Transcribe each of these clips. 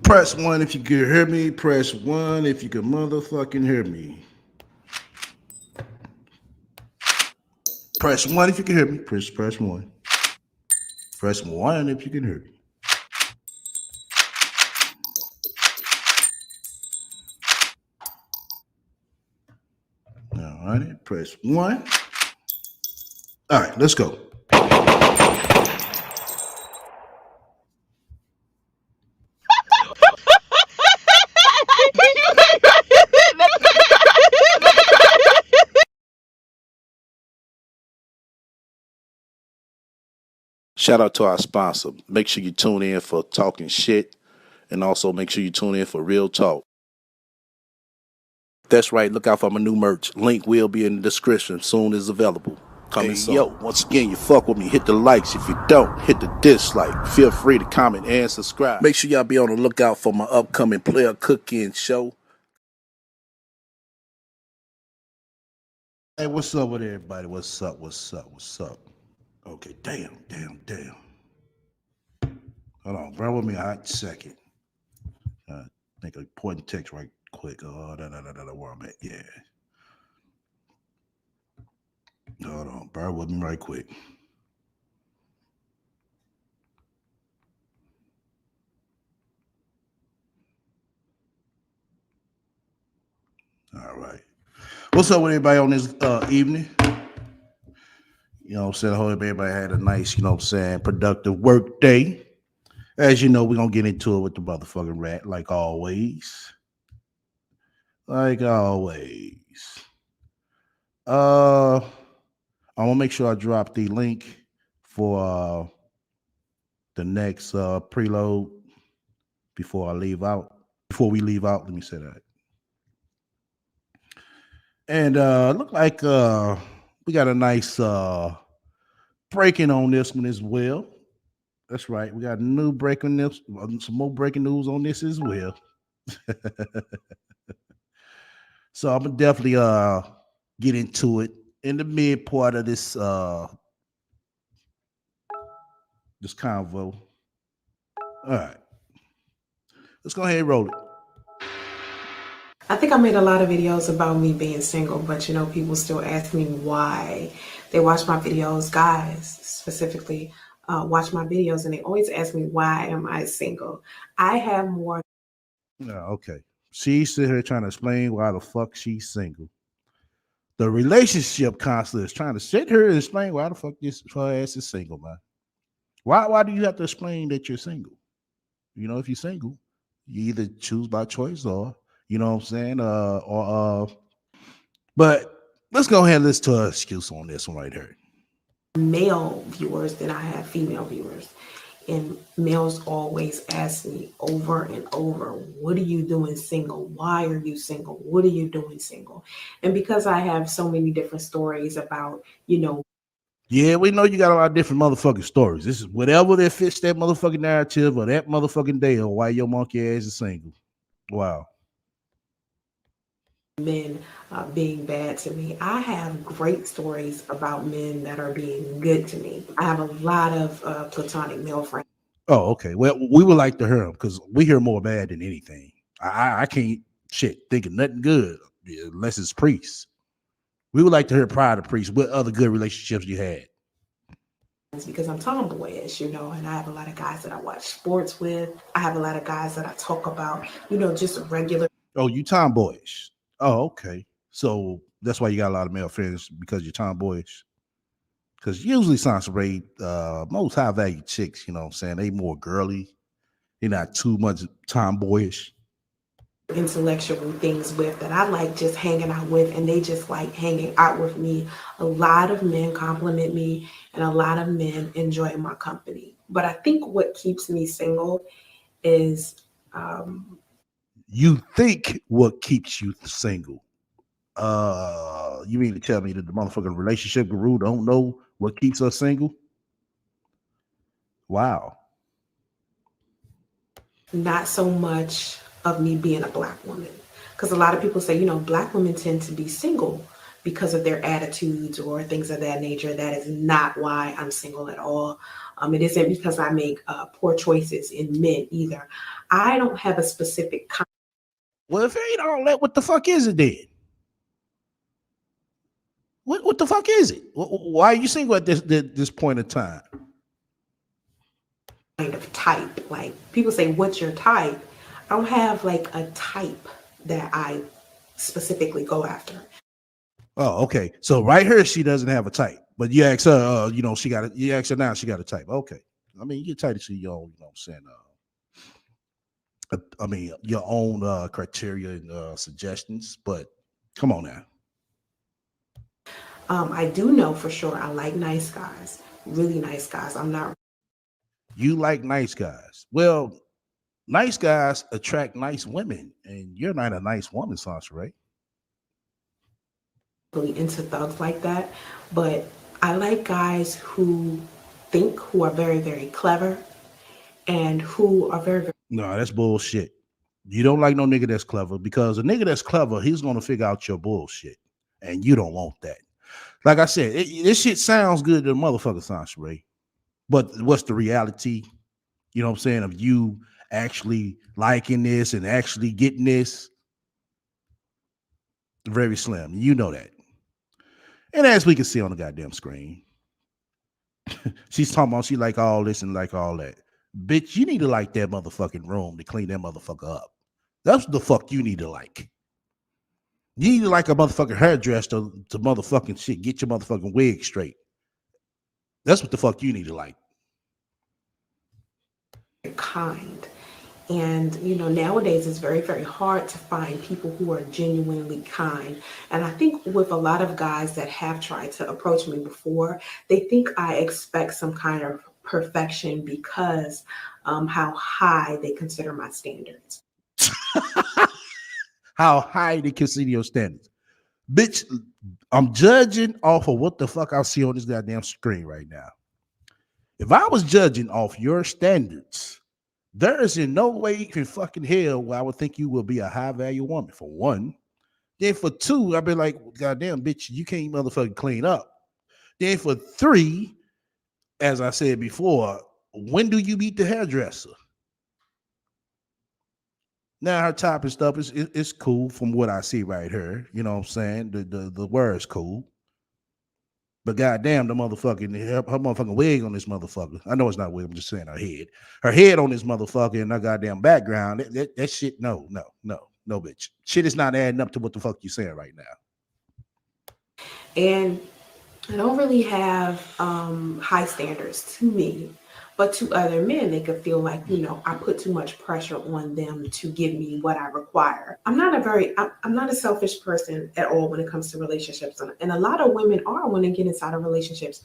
Press one if you can hear me. Press one if you can motherfucking hear me. Press one if you can hear me. Press one. Press one if you can hear me. All right, press one. All right, let's go. Shout out to our sponsor. Make sure you tune in for Talking Shit, and also make sure you tune in for Real Talk. That's right. Look out for my new merch. Link will be in the description soon as available. Coming soon. Yo, once again, you fuck with me. Hit the likes. If you don't, hit the dislike. Feel free to comment and subscribe. Make sure y'all be on the lookout for my upcoming player cooking show. Hey, what's up with everybody? What's up? What's up? What's up? Okay, damn. Hold on, bear with me a hot second. Make an important text right quick. Oh, where I'm at. Yeah. Hold on, bear with me right quick. All right. What's up with everybody on this evening? You know what I'm saying? I hope everybody had a nice, you know what I'm saying, productive work day. As you know, we're going to get into it with the motherfucking rat, like always. Like always. I'm going to make sure I drop the link for the next preload before I leave out. Before we leave out, let me say that. And look like we got a nice breaking on this one as well. That's right. We got new breaking news, some more breaking news on this as well. So I'm gonna definitely get into it in the mid part of this this convo. All right. Let's go ahead and roll it. I think I made a lot of videos about me being single, but you know, people still ask me why. They watch my videos, guys specifically watch my videos, and they always ask me, why am I single? I have more. Yeah, okay. She's sitting here trying to explain why the fuck she's single. The relationship counselor is trying to sit here and explain why the fuck this her ass is single, man. Why do you have to explain that you're single? You know, if you're single, you either choose by choice or, you know what I'm saying, but let's go ahead and listen to her excuse on this one right here. Male viewers than I have female viewers. And males always ask me over and over, what are you doing single? Why are you single? What are you doing single? And because I have so many different stories about, you know. Yeah, we know you got a lot of different motherfucking stories. This is whatever that fits that motherfucking narrative or that motherfucking day or why your monkey ass is single. Wow. Men being bad to me. I have great stories about men that are being good to me. I have a lot of platonic male friends. Oh, okay. Well, we would like to hear them because we hear more bad than anything. I can't think of nothing good unless it's priests. We would like to hear prior to priests what other good relationships you had. Because I'm tomboyish, you know, and I have a lot of guys that I watch sports with. I have a lot of guys that I talk about, you know, just regular. Oh, you tomboyish. Oh, okay. So that's why you got a lot of male friends because you're tomboyish. Because usually sounds rate most high value chicks, you know what I'm saying? They more girly. They're not too much tomboyish. Intellectual things with that I like just hanging out with, and they just like hanging out with me. A lot of men compliment me, and a lot of men enjoy my company. But I think what keeps me single is you think what keeps you single? You mean to tell me that the motherfucking relationship guru don't know what keeps us single? Wow. not so much of me being a black woman. Because a lot of people say, you know, black women tend to be single because of their attitudes or things of that nature. That is not why I'm single at all. It isn't because I make poor choices in men either. I don't have a specific kind. Well, if it ain't all that, what the fuck is it then? What the fuck is it? Why are you single at this point in time? Of type. Like people say, what's your type? I don't have like a type that I specifically go after. Oh, okay. So right here, she doesn't have a type, but you ask her, she got it. You ask her now, she got a type. Okay. I mean, you get tight to your own, what I'm saying, I mean, your own criteria and suggestions, but come on now. I do know for sure I like nice guys, really nice guys. I'm not. You like nice guys. Well, nice guys attract nice women, and you're not a nice woman, Sasha, right? Really into thugs like that, but I like guys who think, who are very, very clever, and who are very, very. No, that's bullshit. You don't like no nigga that's clever because a nigga that's clever, he's gonna figure out your bullshit, and you don't want that. Like I said, this shit sounds good to the motherfucker, Sasha Ray, but what's the reality? You know what I'm saying? Of you actually liking this and actually getting this, very slim. You know that. And as we can see on the goddamn screen, she's talking about she like all this and like all that. Bitch, you need to like that motherfucking room to clean that motherfucker up. That's what the fuck you need to like. You need to like a motherfucking hairdresser to motherfucking shit. Get your motherfucking wig straight. That's what the fuck you need to like. Kind. And nowadays it's very, very hard to find people who are genuinely kind. And I think with a lot of guys that have tried to approach me before, they think I expect some kind of perfection because how high they consider my standards. How high they consider your standards. Bitch, I'm judging off of what the fuck I see on this goddamn screen right now. If I was judging off your standards, there is in no way in fucking hell where I would think you will be a high value woman, for one. Then for two, I'd be like, goddamn, bitch, you can't motherfucking clean up. Then for three, as I said before, when do you meet the hairdresser? Now her top and stuff is cool from what I see right here. You know what I'm saying? The word's cool. But goddamn, the motherfucking her motherfucking wig on this motherfucker. I know it's not wig. I'm just saying her head. Her head on this motherfucker and her goddamn background. That shit. No, bitch. Shit is not adding up to what the fuck you saying right now. And I don't really have high standards to me, but to other men, they could feel like, I put too much pressure on them to give me what I require. I'm not a selfish person at all when it comes to relationships. And a lot of women are, when they get inside of relationships,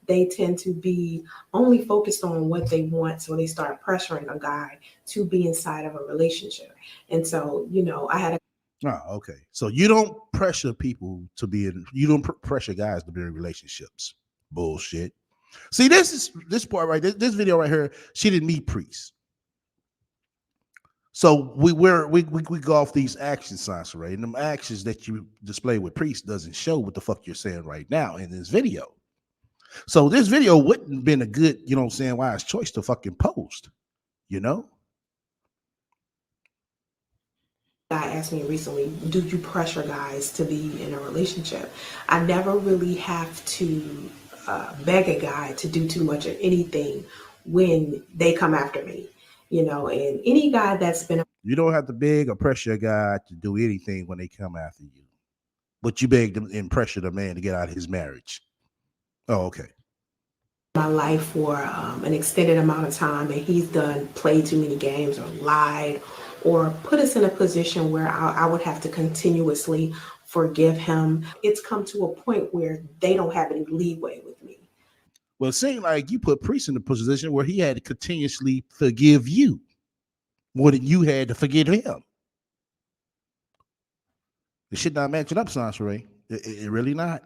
they tend to be only focused on what they want. So they start pressuring a guy to be inside of a relationship. And so, I had a. Oh, okay. So you don't pressure people to be in, you don't pressure guys to be in relationships. Bullshit. See, this part right, this video right here, she didn't meet Priest. So we go off these action signs, right? And them actions that you display with Priest doesn't show what the fuck you're saying right now in this video. So this video wouldn't have been a good, wise choice to fucking post, Guy asked me recently, do you pressure guys to be in a relationship? I never really have to beg a guy to do too much of anything when they come after me, and any guy that's been. You don't have to beg or pressure a guy to do anything when they come after you, but you beg them and pressure the man to get out of his marriage. Oh, okay. My life for an extended amount of time, and he's done played too many games or lied or put us in a position where I would have to continuously forgive him. It's come to a point where they don't have any leeway with me. Well, it seemed like you put Priest in a position where he had to continuously forgive you more than you had to forgive him. The shit not matching up, Sansa Ray. It really not.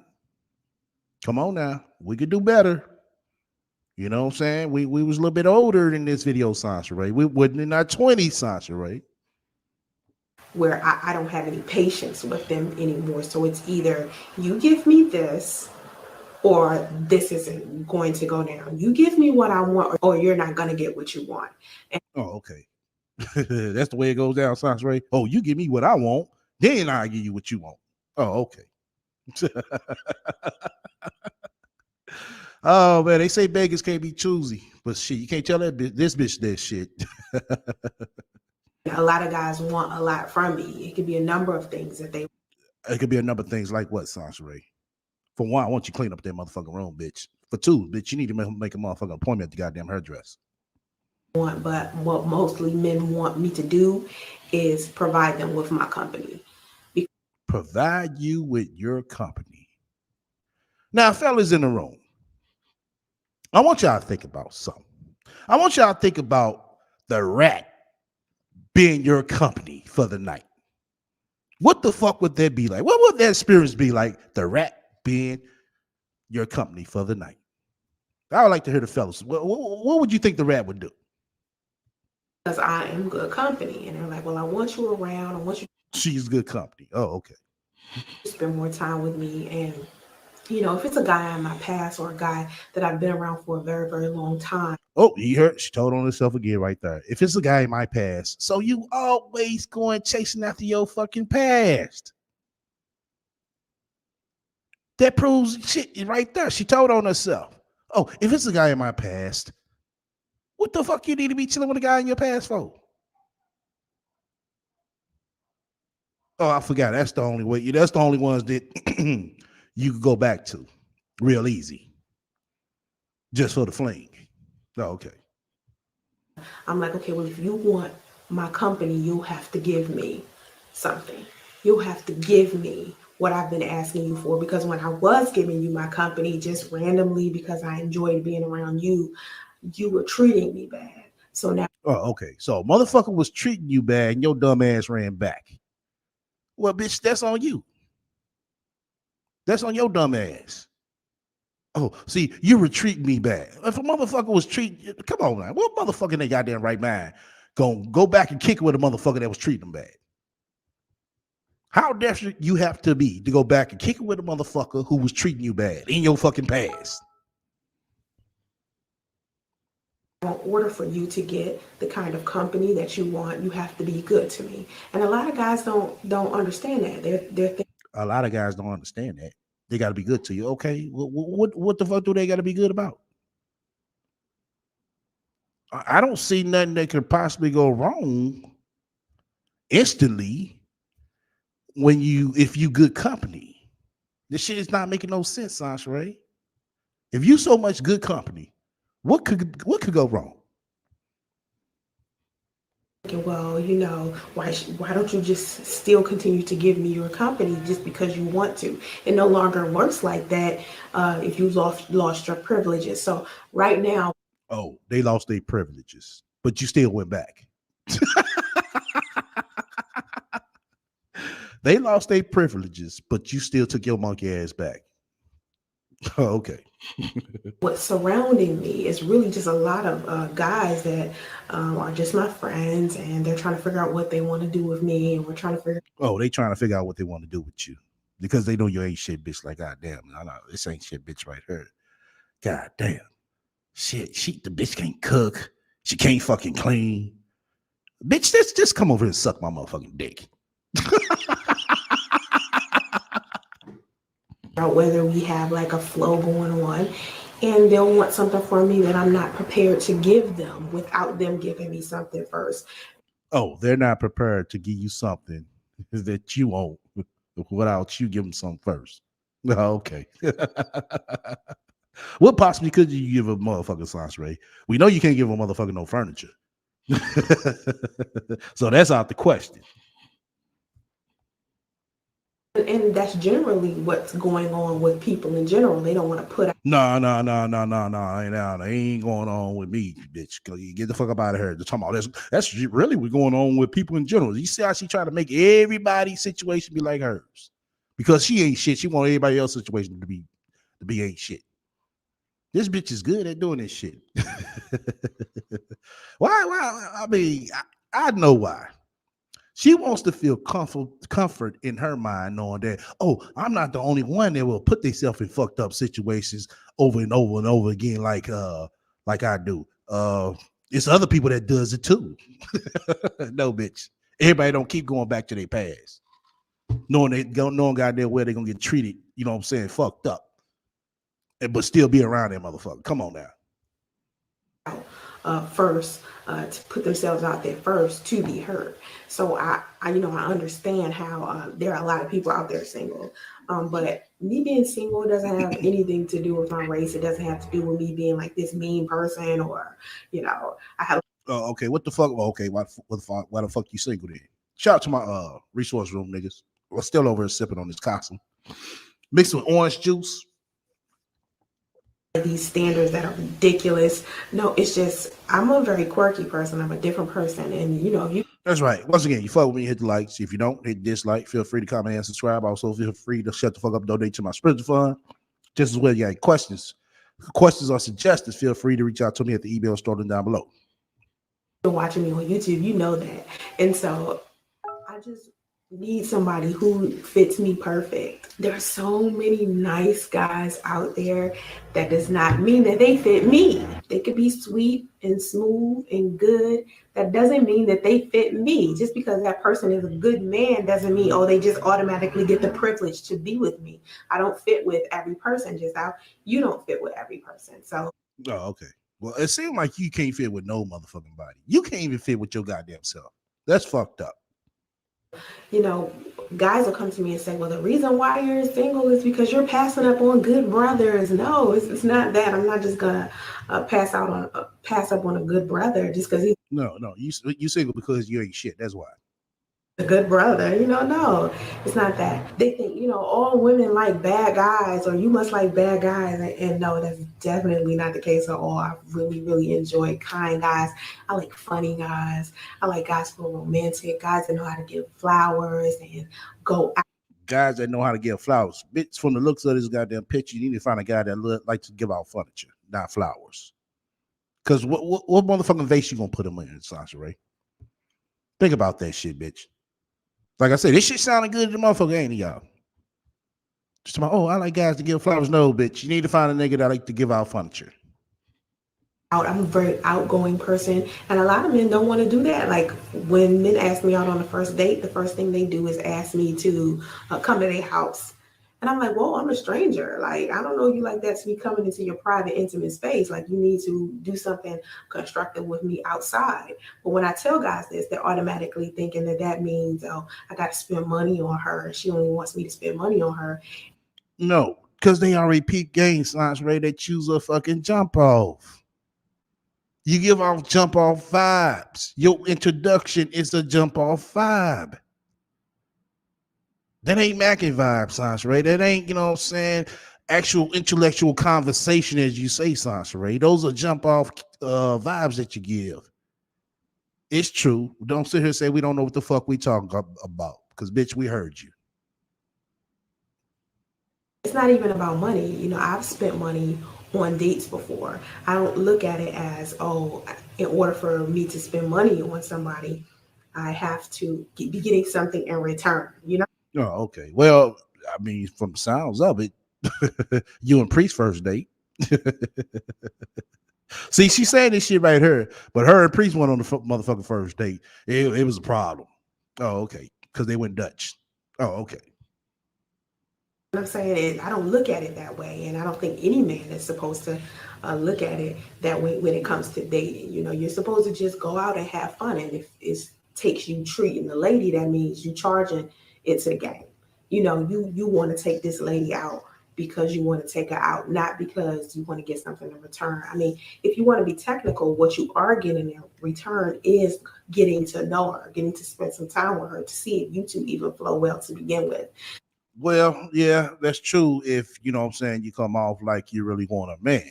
Come on now. We could do better. You know what I'm saying? We was a little bit older in this video, Sansa Ray. We wasn't in our 20s, Sansa Ray. Where I don't have any patience with them anymore. So it's either you give me this or this isn't going to go down. You give me what I want or you're not going to get what you want. Oh, okay. That's the way it goes down, Sasha Ray. Oh, you give me what I want, then I'll give you what you want. Oh, okay. Oh man, they say beggars can't be choosy, but shit, you can't tell that this bitch that shit. A lot of guys want a lot from me. It could be a number of things that they It could be a number of things like what, Sasha Ray? For one, I want you to clean up that motherfucking room, bitch. For two, bitch, you need to make a motherfucking appointment at the goddamn hairdresser. want, but what mostly men want me to do is provide them with my company. Provide you with your company. Now, fellas in the room, I want y'all to think about something. I want y'all to think about the rat being your company for the night. What the fuck would that be like? What would that experience be like? The rat being your company for the night. I would like to hear the fellas. What would you think the rat would do? Because I am good company. And they're like, well, I want you around. I want you She's good company. Oh, okay. to spend more time with me. And, you know, if it's a guy in my past or a guy that I've been around for a very, very long time. Oh, you heard? She told on herself again right there. If it's a guy in my past, so you always going chasing after your fucking past. That proves shit right there. She told on herself. Oh, if it's a guy in my past, what the fuck you need to be chilling with a guy in your past for? Oh, I forgot. That's the only way. That's the only ones that you could go back to real easy. Just for the fling. Oh, okay. I'm like, okay, well, if you want my company, you'll have to give me something. You'll have to give me what I've been asking you for. Because when I was giving you my company just randomly because I enjoyed being around you, you were treating me bad. So now. Oh, okay. So motherfucker was treating you bad and your dumb ass ran back. Well, bitch, that's on you. That's on your dumb ass. Oh, see, you were treating me bad. If a motherfucker was treating, come on now, what motherfucker in their goddamn right mind gonna go back and kick it with a motherfucker that was treating them bad? How desperate you have to be to go back and kick it with a motherfucker who was treating you bad in your fucking past? In order for you to get the kind of company that you want, you have to be good to me. And a lot of guys don't understand that. They're a lot of guys don't understand that. They got to be good to you. Okay, what the fuck do they got to be good about? I don't see nothing that could possibly go wrong instantly if you good company. This shit is not making no sense, Sasha Ray. If you so much good company, what could go wrong? well, you know, why don't you just still continue to give me your company just because you want to? It no longer works like that if you lost your privileges. So right now. Oh, they lost their privileges, but you still went back. They lost their privileges, but you still took your monkey ass back. Oh, okay. What's surrounding me is really just a lot of guys that are just my friends, and they're trying to figure out what they want to do with me, and we're trying to figure. Oh, they trying to figure out what they want to do with you because they know you ain't shit, bitch. Like, goddamn, no, this ain't shit, bitch, right here. Goddamn, shit, the bitch can't cook. She can't fucking clean. Bitch, just come over and suck my motherfucking dick. Whether we have like a flow going on, and they'll want something from me that I'm not prepared to give them without them giving me something first. Oh, they're not prepared to give you something that you want without you give them something first. Oh, okay. What possibly could you give a motherfucker, Sasha Ray? We know you can't give a motherfucker no furniture. So that's out the question. And that's generally what's going on with people in general. They don't want to put out. No. They ain't going on with me, bitch. Get the fuck up out of here. Talking about that's really what's going on with people in general. You see how she trying to make everybody's situation be like hers. Because she ain't shit. She want everybody else's situation to be ain't shit. This bitch is good at doing this shit. Why? I mean, I know why. She wants to feel comfort in her mind, knowing that, oh, I'm not the only one that will put themselves in fucked up situations over and over and over again, like I do. It's other people that does it too. No, bitch. Everybody don't keep going back to their past, knowing goddamn where they're gonna get treated. You know what I'm saying? Fucked up, but still be around that motherfucker. Come on now. First, to put themselves out there first to be heard. So I understand how there are a lot of people out there single, but me being single doesn't have anything to do with my race. It doesn't have to do with me being like this mean person, or I have. Oh, okay. What the fuck? Oh, okay. Why the fuck you single then? Shout out to my resource room niggas. We're still over here sipping on this costume. Mixed with orange juice. These standards that are ridiculous. No, it's just I'm a very quirky person. I'm a different person, and if you That's right. Once again, you fuck with me, hit the likes. If you don't, hit dislike. Feel free to comment and subscribe. Also, feel free to shut the fuck up, donate to my spiritual fund. Just as well, you got questions. Questions or suggestions, feel free to reach out to me at the email starting down below. are watching me on YouTube, you know that, and so I just need somebody who fits me perfect. There are so many nice guys out there. That does not mean that they fit me. They could be sweet and smooth and good. That doesn't mean that they fit me. Just because that person is a good man doesn't mean, oh, they just automatically get the privilege to be with me. I don't fit with every person, just how you don't fit with every person. So, Oh, okay. Well, it seems like you can't fit with no motherfucking body. You can't even fit with your goddamn self. That's fucked up. Guys will come to me and say, well, the reason why you're single is because you're passing up on good brothers. No, it's not that. I'm not just gonna pass up on a good brother just because he's No. You single because you ain't shit. That's why. a good brother. No, it's not that. They think, all women like bad guys, or you must like bad guys. And no, that's definitely not the case at all. I really, really enjoy kind guys. I like funny guys. I like guys who are romantic, guys that know how to give flowers and go out. Guys that know how to give flowers. Bitch, from the looks of this goddamn picture, you need to find a guy that like to give out furniture, not flowers. Because what motherfucking vase you gonna put him in, Sasha Ray? Think about that shit, bitch. Like I said, this shit sounding good to the motherfucker, ain't it, y'all? Just about, oh, I like guys to give flowers. No, bitch. You need to find a nigga that like to give out furniture. I'm a very outgoing person, and a lot of men don't want to do that. Like when men ask me out on the first date, the first thing they do is ask me to come to their house, and I'm like, "Whoa, I'm a stranger. Like I don't know you like that to be coming into your private, intimate space. Like you need to do something constructive with me outside." But when I tell guys this, they're automatically thinking that means, "Oh, I got to spend money on her. She only wants me to spend money on her." No, because they already peep game, Sasha Ray. They choose a fucking jump off. You give off jump off vibes. Your introduction is a jump off vibe. That ain't Mackie vibes, Sasha Ray. That ain't, you know what I'm saying, actual intellectual conversation, as you say, Sasha Ray. Those are jump off vibes that you give. It's true. Don't sit here and say we don't know what the fuck we talking about. Because, bitch, we heard you. It's not even about money. I've spent money on dates before. I don't look at it as, oh, in order for me to spend money on somebody, I have to be getting something in return. Oh, okay. Well, I mean, from the sounds of it, you and Priest first date. See, she's saying this shit right here, but her and Priest went on the motherfucking first date. It was a problem. Oh, okay. Because they went Dutch. Oh, okay. What I'm saying is, I don't look at it that way, and I don't think any man is supposed to look at it that way when it comes to dating. You're supposed to just go out and have fun, and if it takes you treating the lady, that means you charging it to the game. You want to take this lady out because you want to take her out, not because you want to get something in return. I mean, if you want to be technical, what you are getting in return is getting to know her, getting to spend some time with her to see if you two even flow well to begin with. Well, yeah, that's true. If you know what I'm saying, you come off like you really want a man,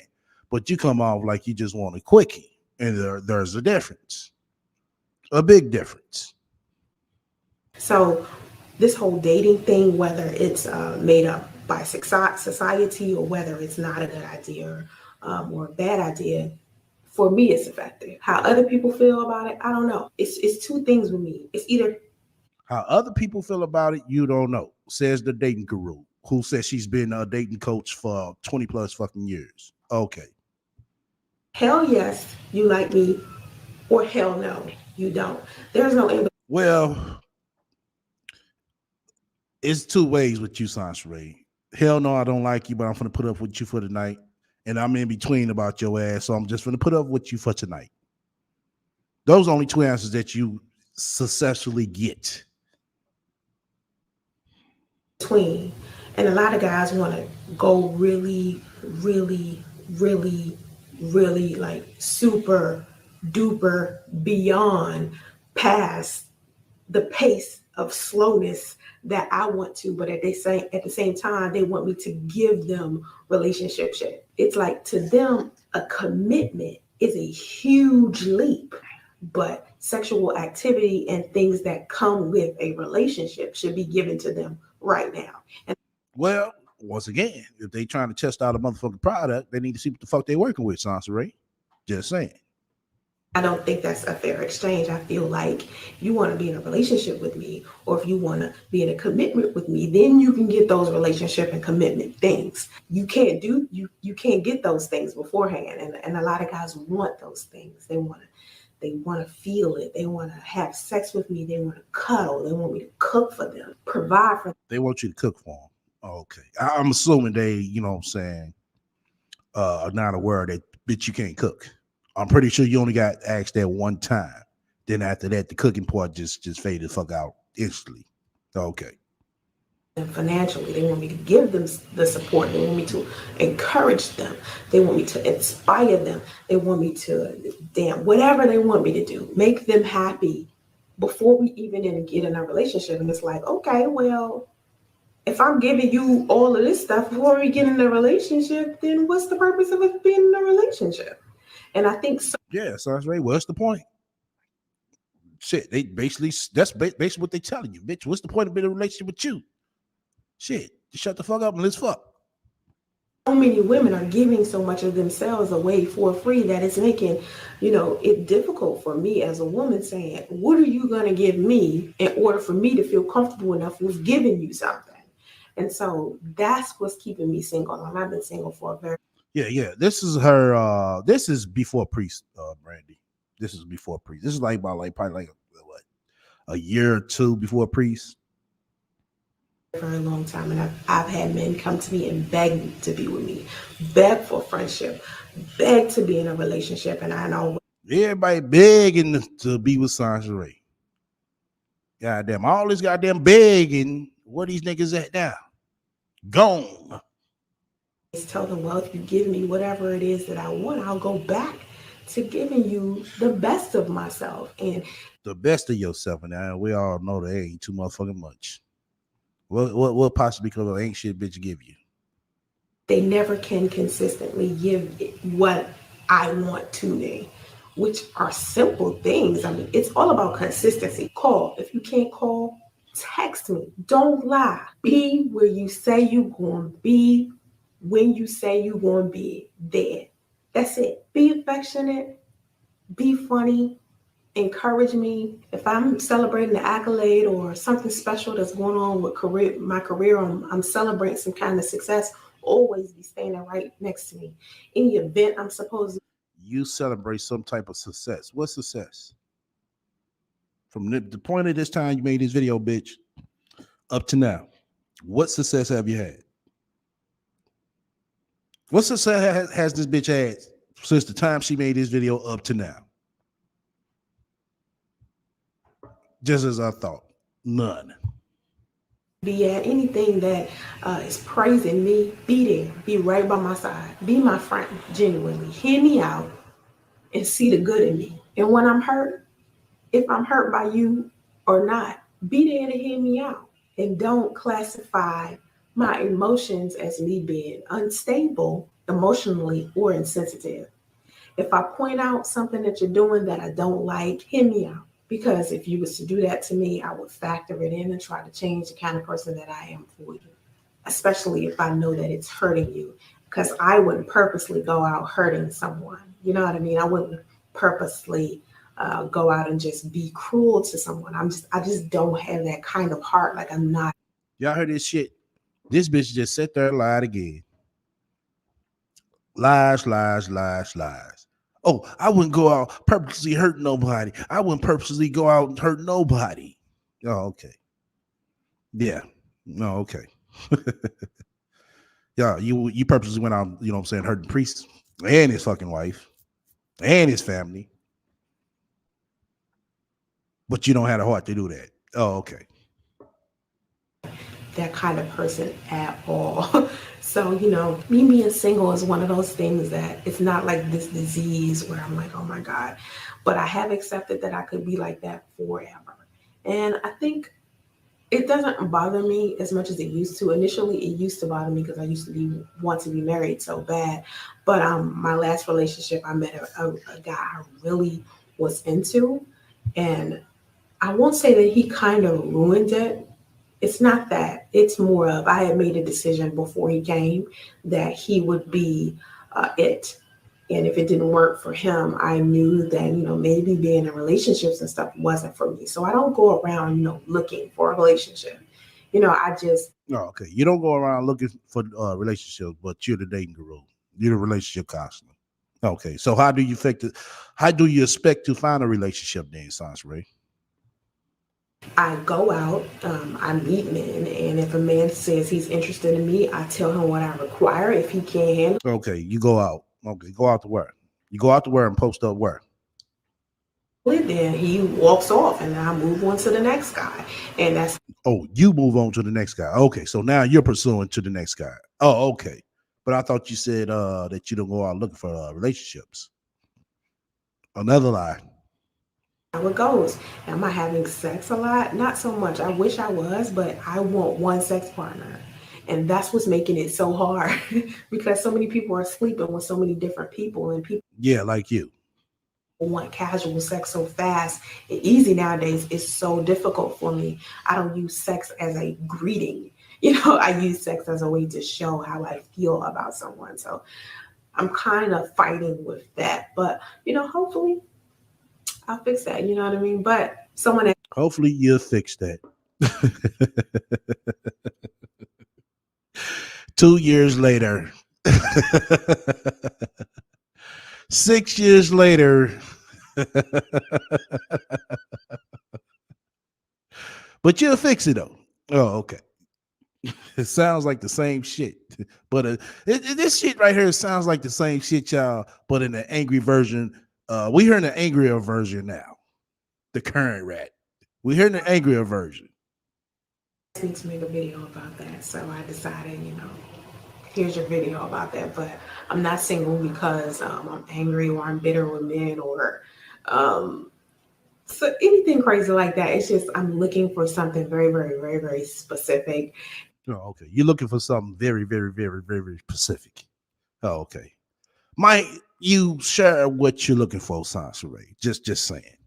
but you come off like you just want a quickie, and there's a difference, a big difference. So this whole dating thing, whether it's made up by society or whether it's not a good idea or a bad idea, for me, it's effective. How other people feel about it, I don't know. It's two things with me. It's either How other people feel about it, you don't know, says the dating guru, who says she's been a dating coach for 20 plus fucking years. Okay. hell yes, you like me, or hell no, you don't. There's no in. Well, it's two ways with you, Sansray. Hell no, I don't like you, but I'm gonna put up with you for tonight. And I'm in between about your ass, so I'm just gonna put up with you for tonight. Those are only two answers that you successfully get. Between. And a lot of guys want to go really, really, really, really like super duper beyond past the pace of slowness that I want to, but at the same time, they want me to give them relationship shit. It's like to them, a commitment is a huge leap, but sexual activity and things that come with a relationship should be given to them right now. And Well, once again, if they trying to test out a motherfucking product, they need to see what the fuck they working with, Sansray. Just saying. I don't think that's a fair exchange. I feel like you want to be in a relationship with me, or if you want to be in a commitment with me, then you can get those relationship and commitment things. You can't get those things beforehand. And a lot of guys want those things. They want to feel it. They want to have sex with me. They want to cuddle. They want me to cook for them, provide for them. They want you to cook for them. Oh, okay. I'm assuming they, you know what I'm saying, are not aware that bitch you can't cook. I'm pretty sure you only got asked that one time. Then after that, the cooking part just faded the fuck out instantly. Okay. And financially, they want me to give them the support. They want me to encourage them. They want me to inspire them. They want me to whatever they want me to do, make them happy before we even get in a relationship. And it's like, okay, well, if I'm giving you all of this stuff before we get in a relationship, then what's the purpose of us being in a relationship? And I think so. Yeah, sounds right. What's the point? Shit, they basically that's basically what they telling you, bitch. What's the point of being in a relationship with you? Shit, just shut the fuck up and let's fuck. So many women are giving so much of themselves away for free that it's making, it difficult for me as a woman saying, what are you going to give me in order for me to feel comfortable enough with giving you something? And so that's what's keeping me single. And I've been single for a very Yeah. This is her this is before Priest, Brandy. This is before Priest. This is like about like probably like what, a year or two before Priest. very long time. And I've had men come to me and beg to be with me, beg for friendship, beg to be in a relationship. And I know Everybody begging to be with Sanjay. Goddamn, all this goddamn begging. Where these niggas at now? Gone. tell them, well, if you give me whatever it is that I want, I'll go back to giving you the best of myself. And The best of yourself. And now we all know that ain't too motherfucking much. What possibly could an ain't shit bitch give you? they never can consistently give what I want to me, which are simple things. I mean, it's all about consistency. Call. If you can't call, text me. Don't lie. Be where you say you're going to be when you say you're going to be there. That's it. Be affectionate. Be funny. Encourage me. If I'm celebrating an accolade or something special that's going on with my career, I'm celebrating some kind of success, always be standing right next to me. In the event I'm supposed to. You celebrate some type of success. What success? From the point of this time you made this video, bitch, up to now, what success have you had? What success has this bitch had since the time she made this video up to now? Just as I thought, none. Be at anything that is praising me, be there, be right by my side, be my friend, genuinely. Hear me out and see the good in me. And when I'm hurt, if I'm hurt by you or not, be there to hear me out. And don't classify my emotions as me being unstable emotionally or insensitive. If I point out something that you're doing that I don't like, hear me out. Because if you was to do that to me, I would factor it in and try to change the kind of person that I am for you, especially if I know that it's hurting you. Because I wouldn't purposely go out hurting someone. You know what I mean? I wouldn't purposely go out and just be cruel to someone. I just don't have that kind of heart. Like I'm not. Y'all heard this shit? This bitch just sat there and lied again. Lies. Oh, I wouldn't go out purposely hurt nobody. I wouldn't purposely go out and hurt nobody. Oh, okay. Yeah. No, okay. Yeah, you purposely went out, you know what I'm saying, hurting priest and his fucking wife and his family, but you don't have the heart to do that. Oh, okay. That kind of person at all. So, me being single is one of those things that it's not like this disease where I'm like, oh my God. But I have accepted that I could be like that forever. And I think it doesn't bother me as much as it used to. Initially, it used to bother me because I used to want to be married so bad. But my last relationship, I met a guy I really was into, and I won't say that he kind of ruined it. It's not that. It's more of I had made a decision before he came that he would be it. And if it didn't work for him, I knew that, maybe being in relationships and stuff wasn't for me. So I don't go around, looking for a relationship. I just, No, okay. You don't go around looking for relationships, but you're the dating guru. You're the relationship counselor. Okay. So how do you expect it? How do you expect to find a relationship then, Sans Ray? I go out, I meet men, and if a man says he's interested in me, I tell him what I require. If he can't handle Okay, you go out. Okay, go out to work. You go out to work and post up work. it, then he walks off, and I move on to the next guy. And that's Oh, you move on to the next guy. Okay, so now you're pursuing to the next guy. Oh, okay. But I thought you said that you don't go out looking for relationships. Another lie. how it goes. Am I having sex a lot? Not so much. I wish I was, but I want one sex partner. And that's what's making it so hard because so many people are sleeping with so many different people, and people Yeah, like you. want casual sex so fast and easy nowadays. It's so difficult for me. I don't use sex as a greeting. I use sex as a way to show how I feel about someone. So I'm kind of fighting with that. But, hopefully I'll fix that. You know what I mean? But someone Hopefully you'll fix that. 2 years later. 6 years later. But you'll fix it though. Oh, okay. It sounds like the same shit, but this shit right here sounds like the same shit, y'all. But in an angry version, we hearing an angrier version now. The current rat. We hearing an angrier version. asked me to make a video about that. So I decided, here's your video about that. But I'm not single because I'm angry or I'm bitter with men or um, so anything crazy like that. It's just I'm looking for something very, very, very, very specific. Oh, okay. You're looking for something very, very, very, very specific. Oh, okay. Might you share what you're looking for, Sansaray? Just saying.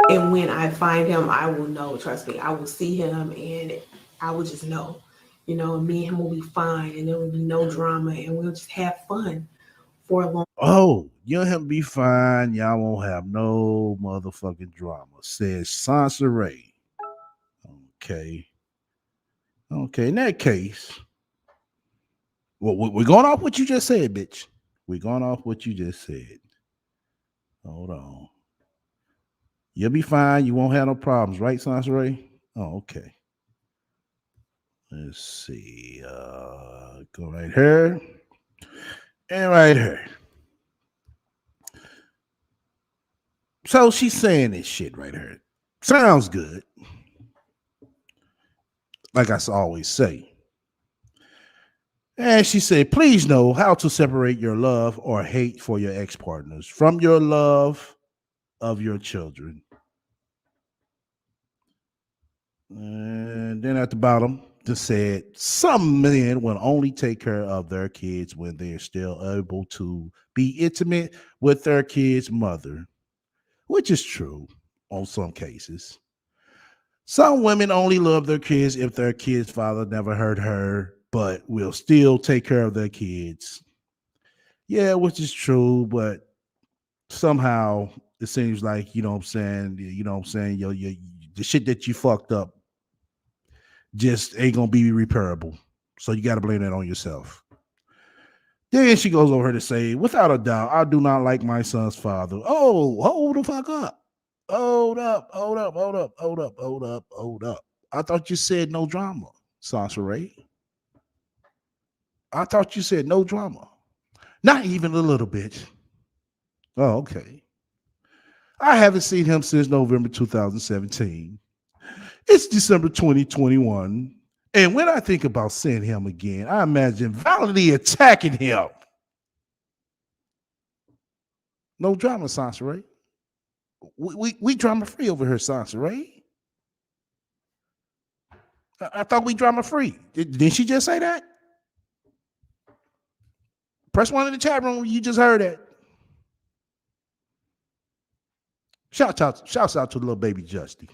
And when I find him, I will know. Trust me, I will see him and I will just know. Me and him will be fine and there will be no drama and we'll just have fun for a long. Oh, you and him be fine. Y'all won't have no motherfucking drama. Says Sansaray. Okay. Okay. In that case, well, we're going off what you just said, bitch. We're going off what you just said. Hold on. You'll be fine. You won't have no problems, right, Sansaray? Oh, okay. Let's see. Go right here. And right here. So she's saying this shit right here. Sounds good. Like I always say. And she said, please know how to separate your love or hate for your ex partners from your love of your children. And then at the bottom, just said, some men will only take care of their kids when they're still able to be intimate with their kid's mother, which is true on some cases. Some women only love their kids if their kid's father never hurt her, but will still take care of their kids. Yeah, which is true, but somehow it seems like, you know what I'm saying, the shit that you fucked up just ain't gonna be repairable. So you gotta blame that on yourself. Then she goes over to say, without a doubt, I do not like my son's father. Oh, hold the fuck up. Hold up, hold up, hold up, hold up, hold up, hold up. I thought you said no drama, Sansa Ray. I thought you said no drama. Not even a little bit. Oh, okay. I haven't seen him since November 2017. It's December 2021. And when I think about seeing him again, I imagine violently attacking him. No drama, Sansa Ray. We drama free over here, Sansa Ray. I thought we drama free. Didn't she just say that? Press one in the chat room. You just heard that. Shouts out to the little baby Justy.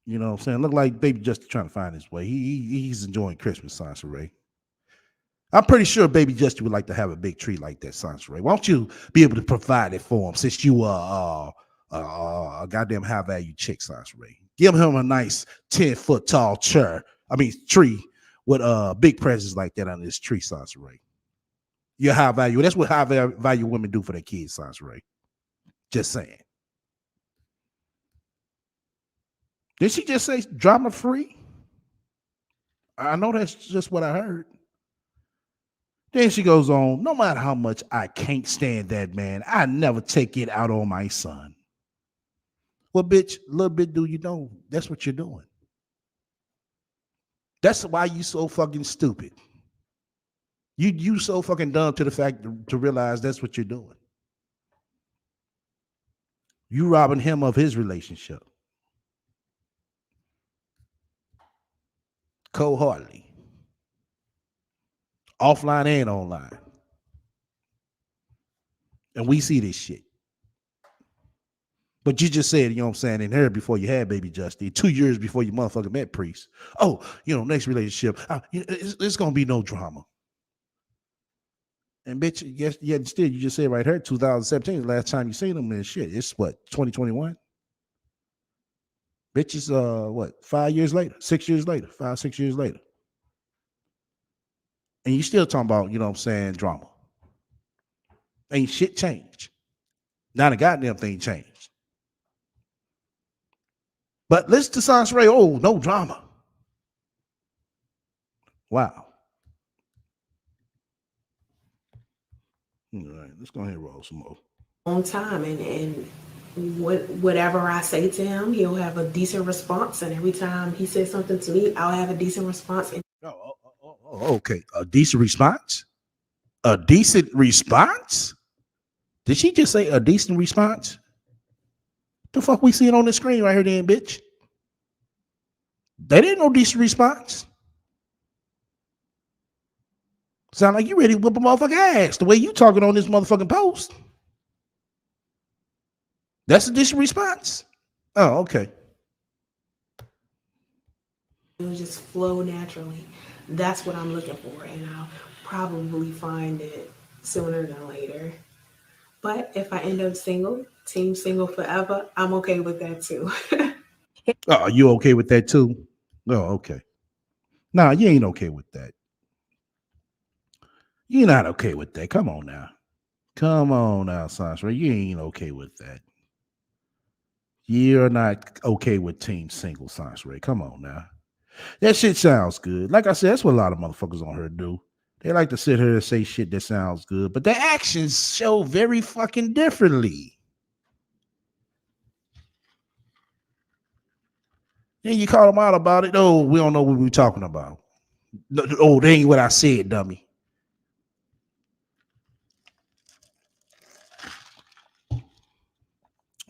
You know what I'm saying? Look like baby Justy trying to find his way. He's enjoying Christmas, Sansa Ray. I'm pretty sure baby Justy would like to have a big tree like that, Sansa Ray. Why don't you be able to provide it for him since you are a goddamn high value chick, Sansa Ray? Give him a nice 10-foot tall tree with big presents like that on this tree, Sansa Ray. You're high value. That's what high value women do for their kids, Sansa Ray. Just saying. Did she just say drama free? I know that's just what I heard. Then she goes on, no matter how much I can't stand that man, I never take it out on my son. Well, bitch, little bit do you know, that's what you're doing. That's why you so fucking stupid. You so fucking dumb to the fact to realize that's what you're doing. You robbing him of his relationship. Cold-heartedly. Offline and online. And we see this shit. But you just said, you know what I'm saying, in her before you had baby Justy, 2 years before you motherfucking met Priest. Oh, next relationship, it's going to be no drama. And bitch, yes, yeah, still, you just said right here, 2017, the last time you seen him and shit. It's what, 2021? Bitch, is what, 5 years later, 6 years later, 5, 6 years later. And you still talking about, you know what I'm saying, drama. Ain't shit changed. Not a goddamn thing changed. But listen to Sansa Ray, oh, no drama. Wow. All right, let's go ahead and roll some more. On time, and whatever I say to him, he'll have a decent response. And every time he says something to me, I'll have a decent response. Okay. A decent response? A decent response? Did she just say a decent response? The fuck we seeing on the screen right here then, bitch? That ain't no decent response. Sound like you ready to whip a motherfucking ass the way you talking on this motherfucking post. That's a decent response? Oh, okay. It will just flow naturally. That's what I'm looking for, and I'll probably find it sooner than later. But if I end up single, team single forever, I'm okay with that too. Oh, you okay with that too? Oh, okay. Nah, you ain't okay with that. You're not okay with that. Come on now. Come on now, Sansa. You ain't okay with that. You're not okay with team single, Sansa. Come on now. That shit sounds good. Like I said, that's what a lot of motherfuckers on here do. They like to sit here and say shit that sounds good, but their actions show very fucking differently. Then you call them out about it. Oh, we don't know what we're talking about. Oh, that ain't what I said, dummy.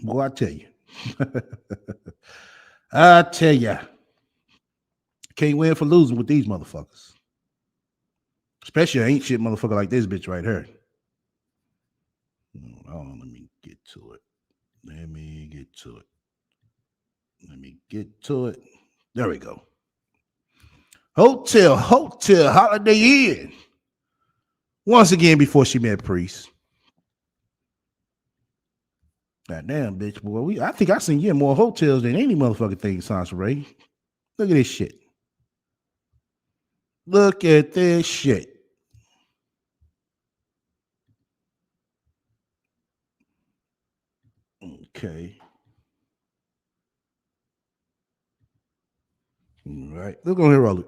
Boy, I tell you. I tell you. Can't win for losing with these motherfuckers. Especially an ain't shit motherfucker like this bitch right here. Oh, let me get to it. Let me get to it. There we go. Hotel Holiday Inn. Once again before she met Priest. God damn, bitch, boy. I think I seen you in more hotels than any motherfucking thing, Sansa Ray. Look at this shit. Look at this shit. Okay. All right. Let's go ahead and roll it.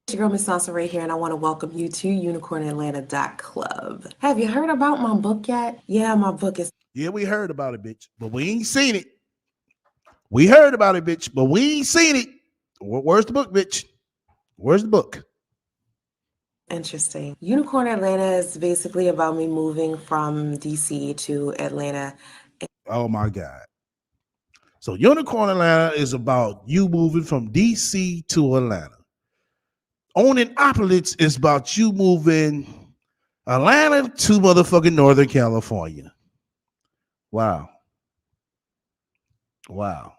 It's your girl Miss Sansa right here, and I want to welcome you to UnicornAtlanta.club. Have you heard about my book yet? Yeah, my book is Yeah, we heard about it, bitch, but we ain't seen it. We heard about it, bitch, but we ain't seen it. Where's the book, bitch? Where's the book? interesting. Unicorn Atlanta is basically about me moving from DC to Atlanta. Oh my God. So Unicorn Atlanta is about you moving from DC to Atlanta. Owning Opulence is about you moving Atlanta to motherfucking Northern California. Wow. Wow.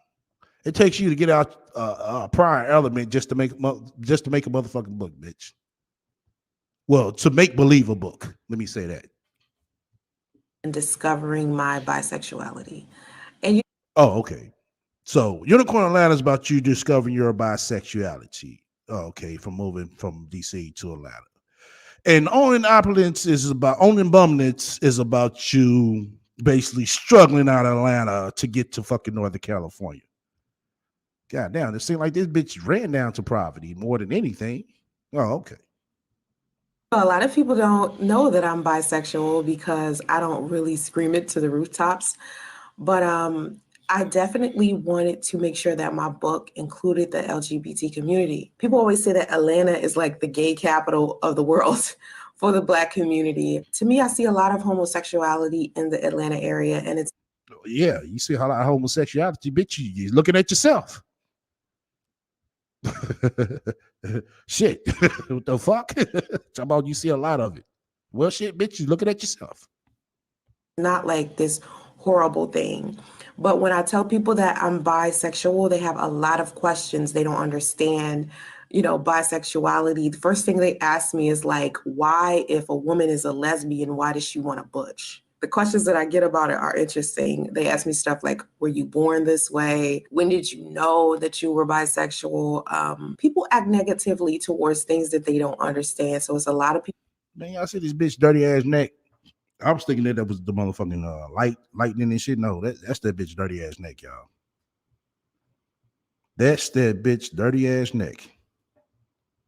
It takes you to get out a prior element just to make a motherfucking book, bitch. Well, to make believe a book. Let me say that. And discovering my bisexuality. And you Oh, okay. So Unicorn Atlanta is about you discovering your bisexuality. Oh, okay, from moving from DC to Atlanta. And owning Bumnitz is about you basically struggling out of Atlanta to get to fucking Northern California. God damn, it seemed like this bitch ran down to poverty more than anything. Oh, okay. know, a lot of people don't know that I'm bisexual because I don't really scream it to the rooftops. But I definitely wanted to make sure that my book included the LGBT community. People always say that Atlanta is like the gay capital of the world for the Black community. To me, I see a lot of homosexuality in the Atlanta area, and it's Yeah, you see how like homosexuality, bitch, you're looking at yourself. Shit. What the fuck? How about you see a lot of it? Well, shit, bitch, you looking at yourself. not like this horrible thing. But when I tell people that I'm bisexual, they have a lot of questions. They don't understand, bisexuality. The first thing they ask me is like, why, if a woman is a lesbian, why does she want a butch? The questions that I get about it are interesting. They ask me stuff like, were you born this way? When did you know that you were bisexual? People act negatively towards things that they don't understand. So it's a lot of people. Man, y'all see this bitch dirty ass neck. I was thinking that was the motherfucking lightning and shit. No, that's that bitch dirty ass neck, y'all. That's that bitch dirty ass neck.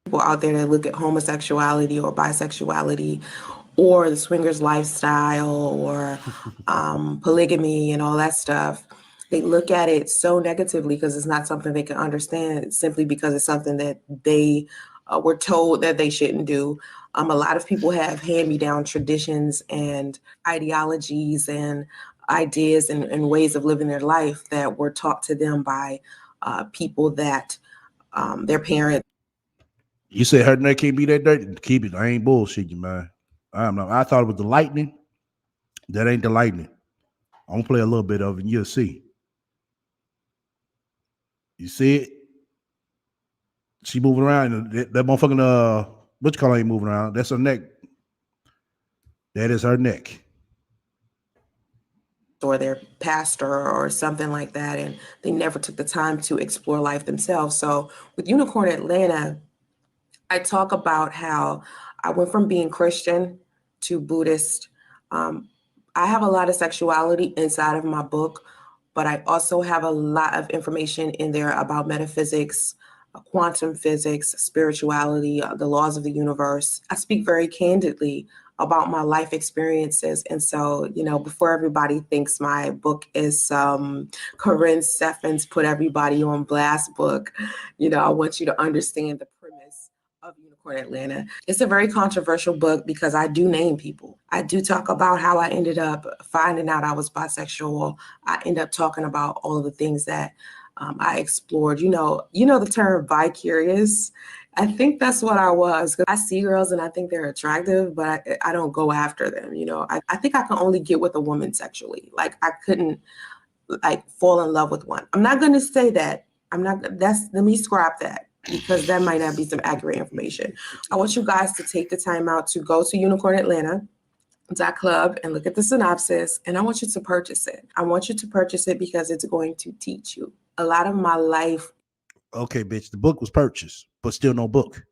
People out there that look at homosexuality or bisexuality or the swingers lifestyle or polygamy and all that stuff. They look at it so negatively because it's not something they can understand simply because it's something that they were told that they shouldn't do. A lot of people have hand-me-down traditions and ideologies and ideas and ways of living their life that were taught to them by people that their parents. You said her neck can't be that dirty. Keep it. I ain't bullshitting, man. I don't know. I thought it was the lightning. That ain't the lightning. I'm gonna play a little bit of it and you'll see. You see it? She moving around. And that motherfucking what you call it ain't moving around. That's her neck. That is her neck. Or their pastor or something like that, and they never took the time to explore life themselves. So with Unicorn Atlanta, I talk about how I went from being Christian to Buddhist. Um, I have a lot of sexuality inside of my book, but I also have a lot of information in there about metaphysics, quantum physics, spirituality, the laws of the universe. I speak very candidly about my life experiences. And so, before everybody thinks my book is some Corinne Steffens put everybody on blast book, I want you to understand the premise of Unicorn Atlanta. It's a very controversial book because I do name people. I do talk about how I ended up finding out I was bisexual. I end up talking about all of the things that I explored. The term bi-curious. I think that's what I was. 'Cause I see girls and I think they're attractive, but I don't go after them. I think I can only get with a woman sexually. Like I couldn't like fall in love with one. I'm not going to say that. Let me scrap that because that might not be some accurate information. I want you guys to take the time out to go to unicornatlanta.club and look at the synopsis, and I want you to purchase it. I want you to purchase it because it's going to teach you a lot of my life. Okay, bitch. The book was purchased, but still no book.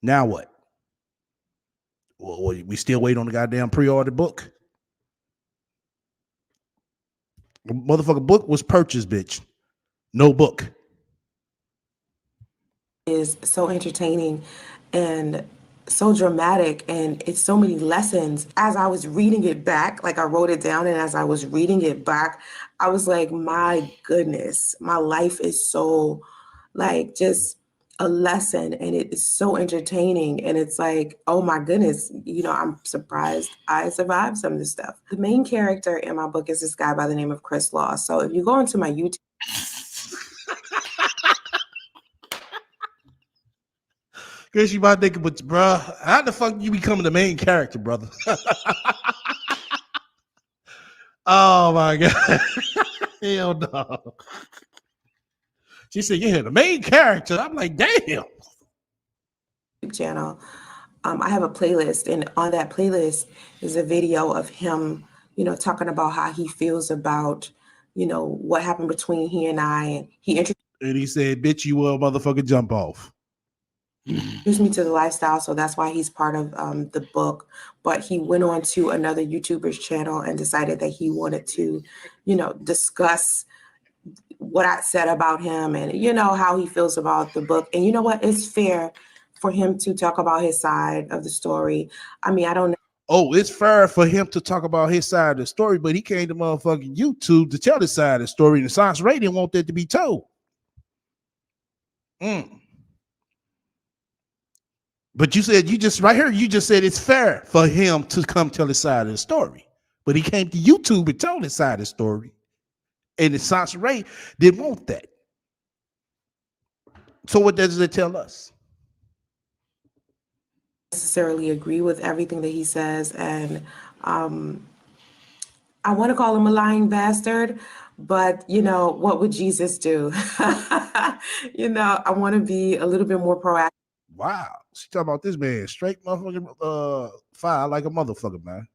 Now what? Well, we still wait on the goddamn pre-order book. Motherfucker book was purchased, bitch. No book. Is so entertaining and so dramatic, and it's so many lessons. As I was reading it back, like I wrote it down, and as I was reading it back, I was like, my goodness, my life is so like just a lesson, and it is so entertaining, and it's like, oh my goodness, I'm surprised I survived some of this stuff. The main character in my book is this guy by the name of Chris Law. So if you go into my YouTube, Cause you might think, but bruh, how the fuck you becoming the main character, brother? Oh my god. Hell no. She said, yeah, the main character. I'm like, damn. channel, I have a playlist, and on that playlist is a video of him, talking about how he feels about, what happened between he and I, and he And he said, bitch, you will motherfucker jump off. introduced me to the lifestyle, so that's why he's part of the book. But he went on to another YouTuber's channel and decided that he wanted to, discuss what I said about him, and how he feels about the book. And you know what? It's fair for him to talk about his side of the story. I mean, I don't know. Oh, it's fair for him to talk about his side of the story, but he came to motherfucking YouTube to tell his side of the story, and the Science Ray didn't want that to be told. But you said, you just said it's fair for him to come tell his side of the story. But he came to YouTube and told his side of the story. And the Science Ray didn't want that. So what does it tell us? Necessarily agree with everything that he says, and I want to call him a lying bastard, but what would Jesus do? I want to be a little bit more proactive. Wow. She talking about this man straight motherfucking fire like a motherfucker, man.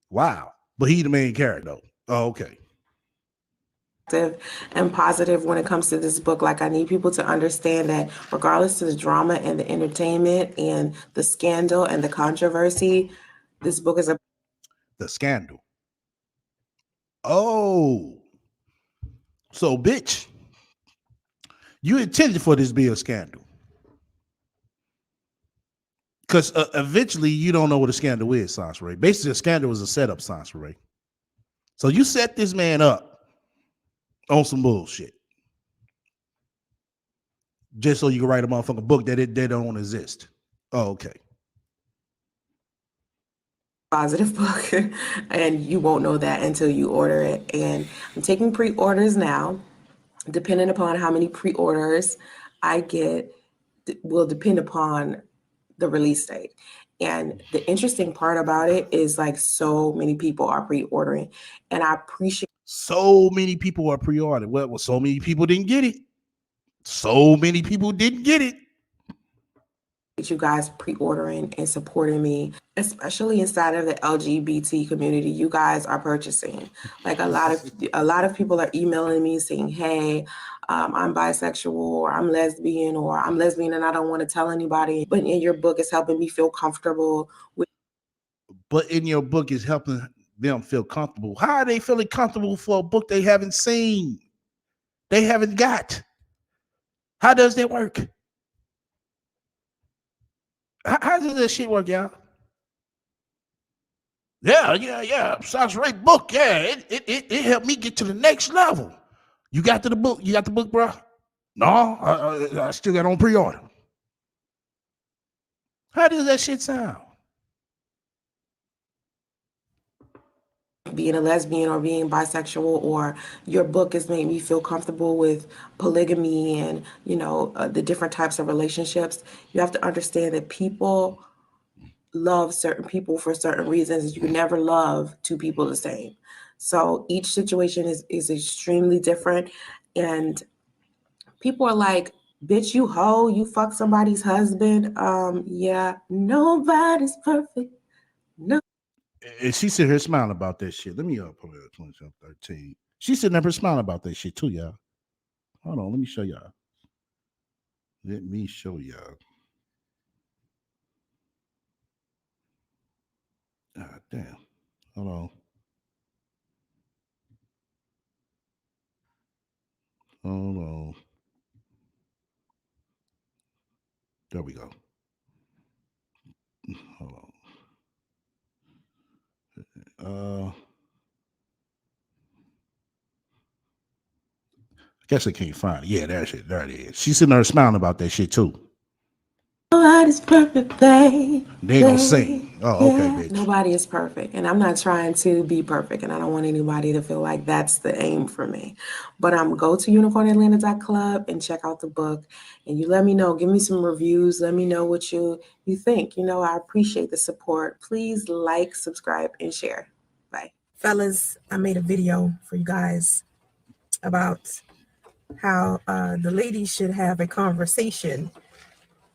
Wow. But he the main character though. Oh, okay. And positive when it comes to this book. Like, I need people to understand that regardless of the drama and the entertainment and the scandal and the controversy, this book is The scandal. Oh. So bitch, you intended for this to be a scandal. Because eventually you don't know what a scandal is, Science Ray. Basically, a scandal is a setup, Science Ray. So you set this man up on some bullshit. Just so you can write a motherfucking book that they don't exist. Oh, okay. positive book, and you won't know that until you order it. And I'm taking pre-orders now. Depending upon how many pre-orders I get will depend upon the release date. And the interesting part about it is, like, so many people are pre-ordering, and I appreciate So many people are pre-ordered. Well, so many people didn't get it. So many people didn't get it. you guys pre-ordering and supporting me, especially inside of the LGBT community. You guys are purchasing. Like, a lot of people are emailing me saying, hey, I'm bisexual, or I'm lesbian, and I don't want to tell anybody. But in your book, it's helping me feel comfortable with. But in your book is helping them feel comfortable. How are they feeling comfortable for a book they haven't seen? They haven't got. How does that work? How does that shit work, y'all? Yeah. Sounds right book. Yeah, it helped me get to the next level. You got to the book. You got the book, bro? No, I still got on pre-order. How does that shit sound? Being a lesbian or being bisexual, or your book has made me feel comfortable with polygamy and the different types of relationships. You have to understand that people love certain people for certain reasons. You can never love two people the same. So each situation is extremely different, and people are like, bitch, you hoe, you fuck somebody's husband. Yeah, nobody's perfect. No. And she sitting here smiling about that shit. Let me pull it up 2013. She's sitting up here smiling about that shit too, y'all. Hold on, let me show y'all. Let me show y'all. God damn. Hold on. Hold on. There we go. Hold on. I guess I can't find it. Yeah, there it is. She's sitting there smiling about that shit too. Nobody's perfect, babe. They ain't gonna sing. Oh, okay, bitch. Nobody is perfect. And I'm not trying to be perfect. And I don't want anybody to feel like that's the aim for me. But go to unicornatlanta.club and check out the book. And you let me know. Give me some reviews. Let me know what you think. I appreciate the support. Please like, subscribe, and share. Bye. Fellas, I made a video for you guys about how the ladies should have a conversation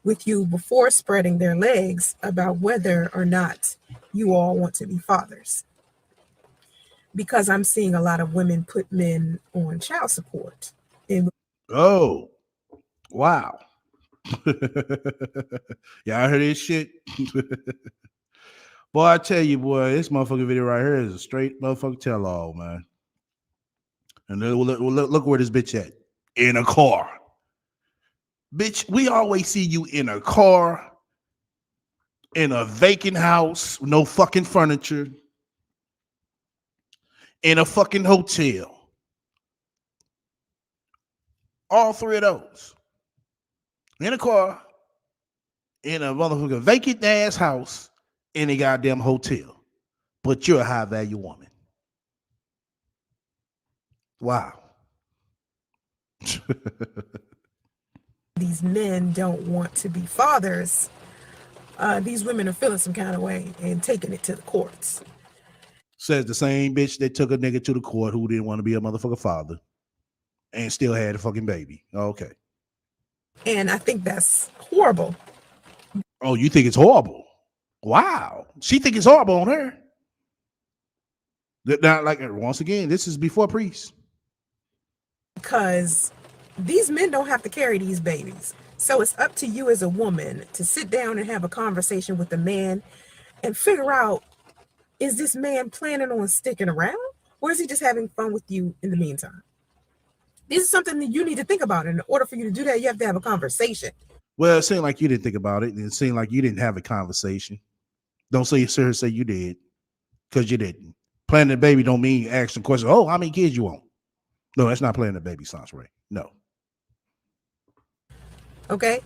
with you before spreading their legs about whether or not you all want to be fathers. Because I'm seeing a lot of women put men on child support. Oh, wow. Yeah, I heard this shit. Boy, I tell you, boy, this motherfucking video right here is a straight motherfucking tell-all, man. And then look where this bitch at. In a car. Bitch, we always see you in a car, in a vacant house, no fucking furniture, in a fucking hotel. All three of those. In a car, in a motherfucking vacant ass house, in a goddamn hotel. But you're a high value woman. Wow. These men don't want to be fathers. These women are feeling some kind of way and taking it to the courts. Says the same bitch that took a nigga to the court who didn't want to be a motherfucking father and still had a fucking baby. Okay. And I think that's horrible. Oh, you think it's horrible? Wow. She think it's horrible on her. Now, like, once again, this is before Priest. Because these men don't have to carry these babies. So it's up to you as a woman to sit down and have a conversation with the man and figure out, is this man planning on sticking around? Or is he just having fun with you in the meantime? This is something that you need to think about. In order for you to do that, you have to have a conversation. Well, it seemed like you didn't think about it. It seemed like you didn't have a conversation. Don't say you did, because you didn't. Planning the baby don't mean asking questions. Oh, how many kids you want? No, that's not planning the baby, Sans Ray. No. Okay?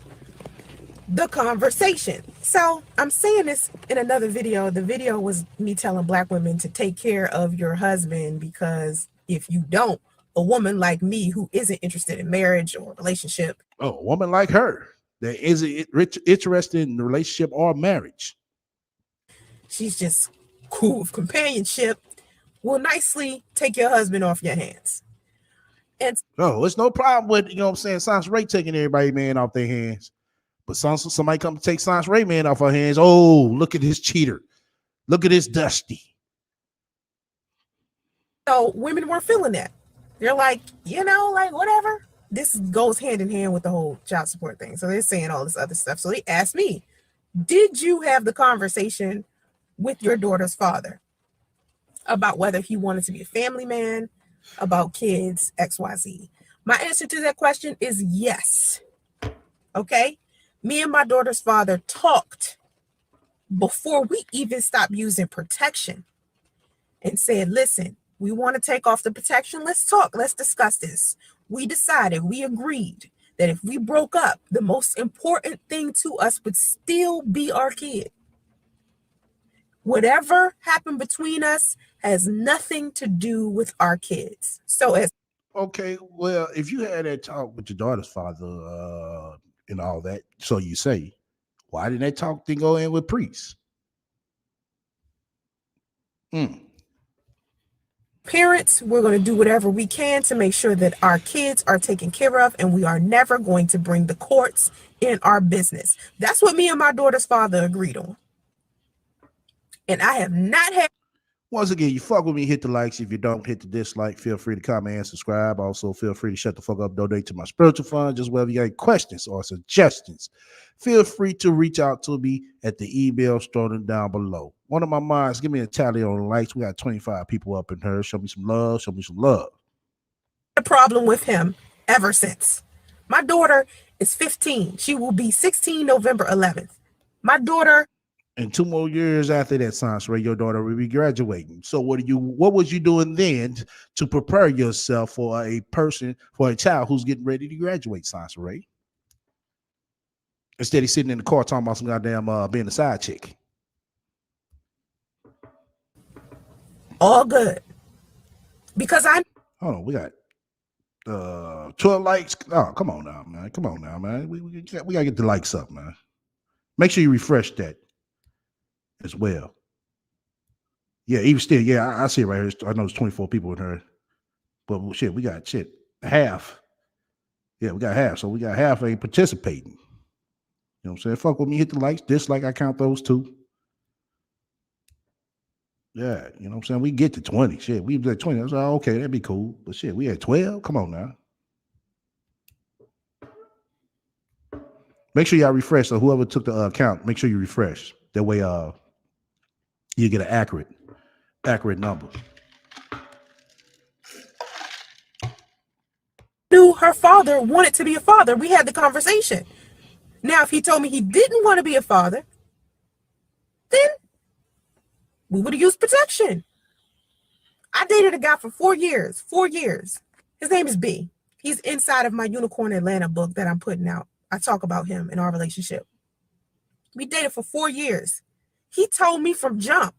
The conversation. So I'm saying this in another video. The video was me telling Black women to take care of your husband, because if you don't, a woman like me who isn't interested in marriage or relationship. Oh, a woman like her that isn't interested in the relationship or marriage. She's just cool with companionship. Will nicely take your husband off your hands. And it's no problem with, you know what I'm saying, Sans Ray taking everybody man off their hands. But somebody come to take Sans Ray man off her hands. Oh, look at this cheater. Look at this Dusty. So women were feeling that. They're like, like whatever. This goes hand in hand with the whole child support thing. So they're saying all this other stuff. So they asked me, did you have the conversation with your daughter's father about whether he wanted to be a family man, about kids, XYZ? My answer to that question is yes. Okay? Me and my daughter's father talked before we even stopped using protection and said, listen, we want to take off the protection. Let's talk. Let's discuss this. We decided, we agreed that if we broke up, the most important thing to us would still be our kid. Whatever happened between us has nothing to do with our kids. Okay, well, if you had that talk with your daughter's father and all that, so you say, why didn't that talk then go in with Priest? Parents, we're going to do whatever we can to make sure that our kids are taken care of, and we are never going to bring the courts in our business. That's what me and my daughter's father agreed on. And I have not had. Once again, you fuck with me, hit the likes. If you don't, hit the dislike. Feel free to comment and subscribe. Also, feel free to shut the fuck up, donate to my spiritual fund, just whether you got questions or suggestions. Feel free to reach out to me at the email strolling down below. One of my minds, give me a tally on the likes. We got 25 people up in here. Show me some love. Show me some love. A problem with him ever since. My daughter is 15. She will be 16 November 11th. My daughter. And 2 more years after that, Science Ray, your daughter will be graduating. So what was you doing then to prepare yourself for a child who's getting ready to graduate, Science Ray? Instead of sitting in the car talking about some goddamn being a side chick. All good. Because Hold on, we got 12 likes. Oh, come on now, man. Come on now, man. We gotta get the likes up, man. Make sure you refresh that as well. Yeah, even still, yeah, I see it right here. I know there's 24 people in here. But shit, we got half. Yeah, we got half. So we got half ain't participating. You know what I'm saying? Fuck with me, hit the likes, dislike, I count those too. Yeah, you know what I'm saying? We get to 20. Shit, we was at 20. I was like, okay, that'd be cool. But shit, we at 12. Come on now. Make sure y'all refresh. So whoever took the count, make sure you refresh. That way you get an accurate number. Knew her father wanted to be a father. We had the conversation. Now, if he told me he didn't want to be a father, then we would have used protection. I dated a guy for 4 years. 4 years. His name is B. He's inside of my Unicorn Atlanta book that I'm putting out. I talk about him in our relationship. We dated for 4 years. He told me from jump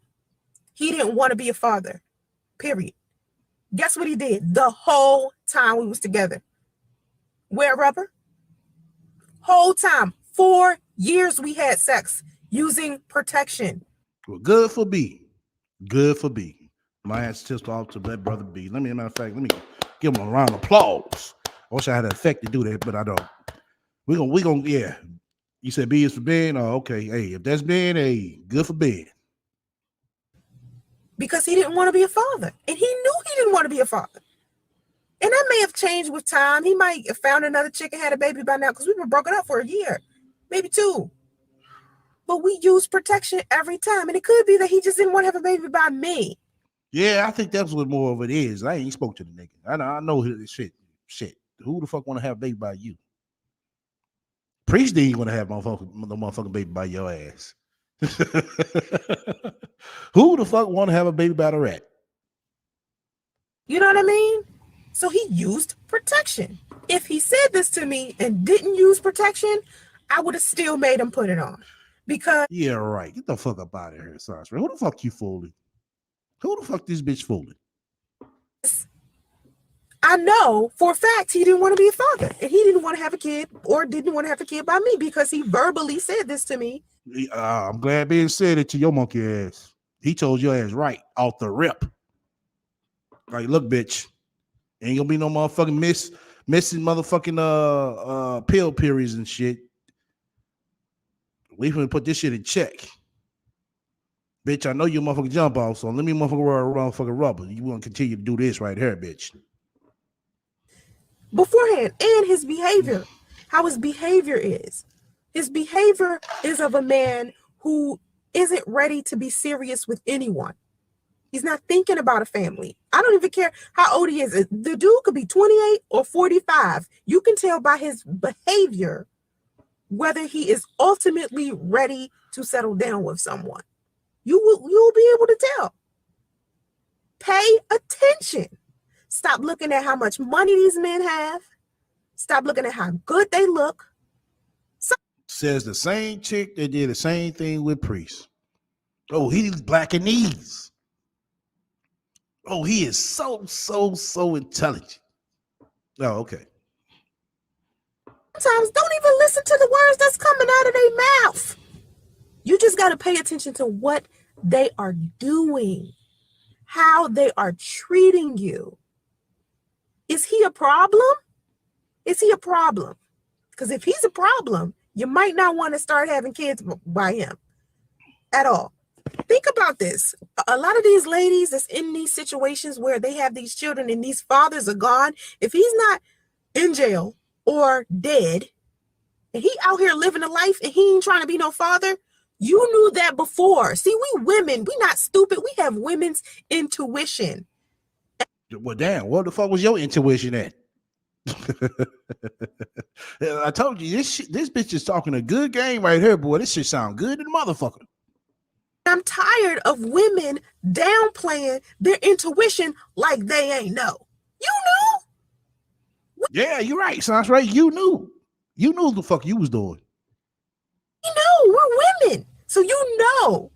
he didn't want to be a father, period. Guess what he did the whole time we was together? Wear rubber. Whole time, 4 years we had sex using protection. Well, good for B. Good for B. My ass just off to that brother B. Matter of fact, let me give him a round of applause. I wish I had an effect to do that, but I don't. We gonna, yeah. You said B is for Ben? Oh, okay. Hey, if that's Ben, hey, good for Ben. Because he didn't want to be a father. And he knew he didn't want to be a father. And that may have changed with time. He might have found another chick and had a baby by now because we were broken up for a year, maybe 2. But we use protection every time. And it could be that he just didn't want to have a baby by me. Yeah, I think that's what more of it is. I ain't spoke to the nigga. I know his shit. Who the fuck want to have a baby by you? Priest didn't want to have no motherfucking baby by your ass. Who the fuck want to have a baby by the rat? You know what I mean? So he used protection. If he said this to me and didn't use protection, I would have still made him put it on. Because yeah, right. Get the fuck up out of here, Sasha. Who the fuck you fooling? Who the fuck this bitch fooling? I know for a fact he didn't want to be a father, and he didn't want to have a kid or didn't want to have a kid by me because he verbally said this to me. I'm glad Ben said it to your monkey ass. He told your ass right off the rip. Like, look, bitch, ain't gonna be no motherfucking missing motherfucking pill periods and shit. We finna put this shit in check. Bitch, I know you motherfucking jump off, so let me motherfucking rubber. You want to continue to do this right here, bitch. Beforehand, and his behavior, how his behavior is. His behavior is of a man who isn't ready to be serious with anyone. He's not thinking about a family. I don't even care how old he is. The dude could be 28 or 45. You can tell by his behavior whether he is ultimately ready to settle down with someone. You'll be able to tell. Pay attention. Stop looking at how much money these men have. Stop looking at how good they look. Says the same chick that did the same thing with Priest. Oh, he's black and knees. Oh, he is so intelligent. Oh, okay. Sometimes don't even listen to the words that's coming out of their mouth. You just got to pay attention to what they are doing, how they are treating you. Is he a problem? Is he a problem? Because if he's a problem, you might not want to start having kids by him at all. Think about this. A lot of these ladies that's in these situations where they have these children and these fathers are gone, if he's not in jail or dead, and he out here living a life and he ain't trying to be no father, you knew that before. See, we women, we not stupid. We have women's intuition. Well, damn, what the fuck was your intuition at? I told you this bitch is talking a good game right here, boy. This shit sound good to the motherfucker. I'm tired of women downplaying their intuition like they ain't know. You knew. Yeah, you're right. Sounds right. You knew the fuck you was doing. You know, we're women. So you know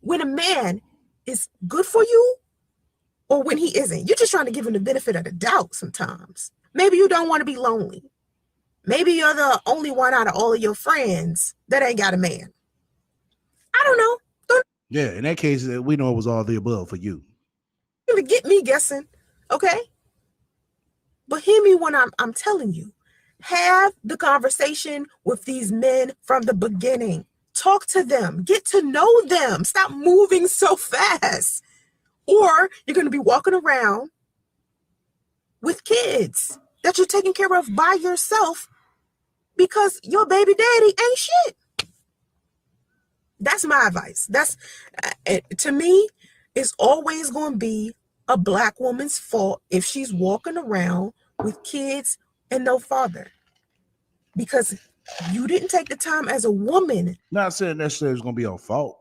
when a man is good for you or when he isn't. You're just trying to give him the benefit of the doubt sometimes. Maybe you don't want to be lonely. Maybe you're the only one out of all of your friends that ain't got a man. I don't know. Don't Yeah, in that case, we know it was all the above for you. even get me guessing, okay? But hear me when I'm telling you. Have the conversation with these men from the beginning. Talk to them. Get to know them. Stop moving so fast. Or you're going to be walking around with kids that you're taking care of by yourself because your baby daddy ain't shit. That's my advice. That's to me, it's always going to be a black woman's fault if she's walking around with kids and no father, because you didn't take the time as a woman. Not saying necessarily it's going to be her fault,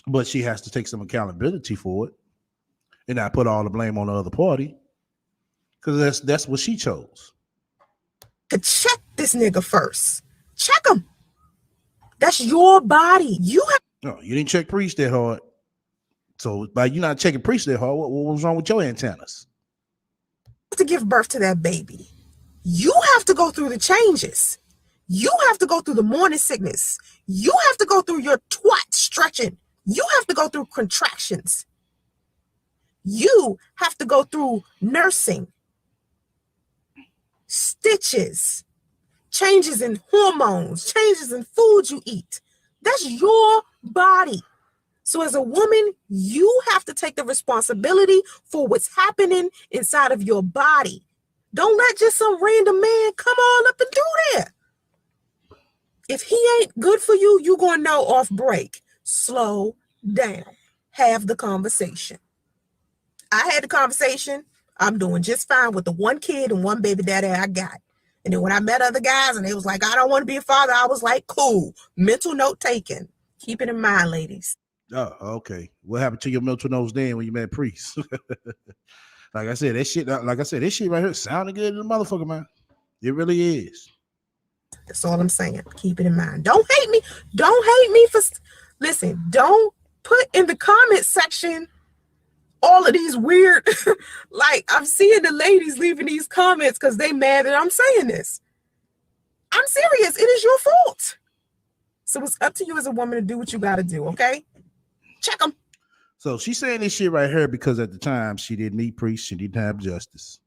but she has to take some accountability for it and not put all the blame on the other party, because that's what she chose. To check this nigga first. Check him. That's your body. You have No, you didn't check Priest that hard. So by you not checking Priest that hard, what was wrong with your antennas? to give birth to that baby. You have to go through the changes. You have to go through the morning sickness. You have to go through your twat stretching. You have to go through contractions. You have to go through nursing, stitches, changes in hormones, changes in food you eat. That's your body. So as a woman, you have to take the responsibility for what's happening inside of your body. Don't let just some random man come all up and do that. If he ain't good for you, you're going to know off break. Slow down. Have the conversation. I had the conversation. I'm doing just fine with the one kid and one baby daddy I got. And then when I met other guys and they was like, I don't want to be a father, I was like, cool. Mental note taken. Keep it in mind, ladies. Oh, okay. What happened to your mental notes then when you met Priest? Like I said, this shit right here sounding good to the motherfucker, man. It really is. That's all I'm saying. Keep it in mind. Don't hate me. Don't hate me for... Listen, don't put in the comment section all of these weird... like, I'm seeing the ladies leaving these comments because they mad that I'm saying this. I'm serious. It is your fault. So it's up to you as a woman to do what you got to do, okay? Check them. So she's saying this shit right here because at the time she didn't need Priest. She didn't have justice.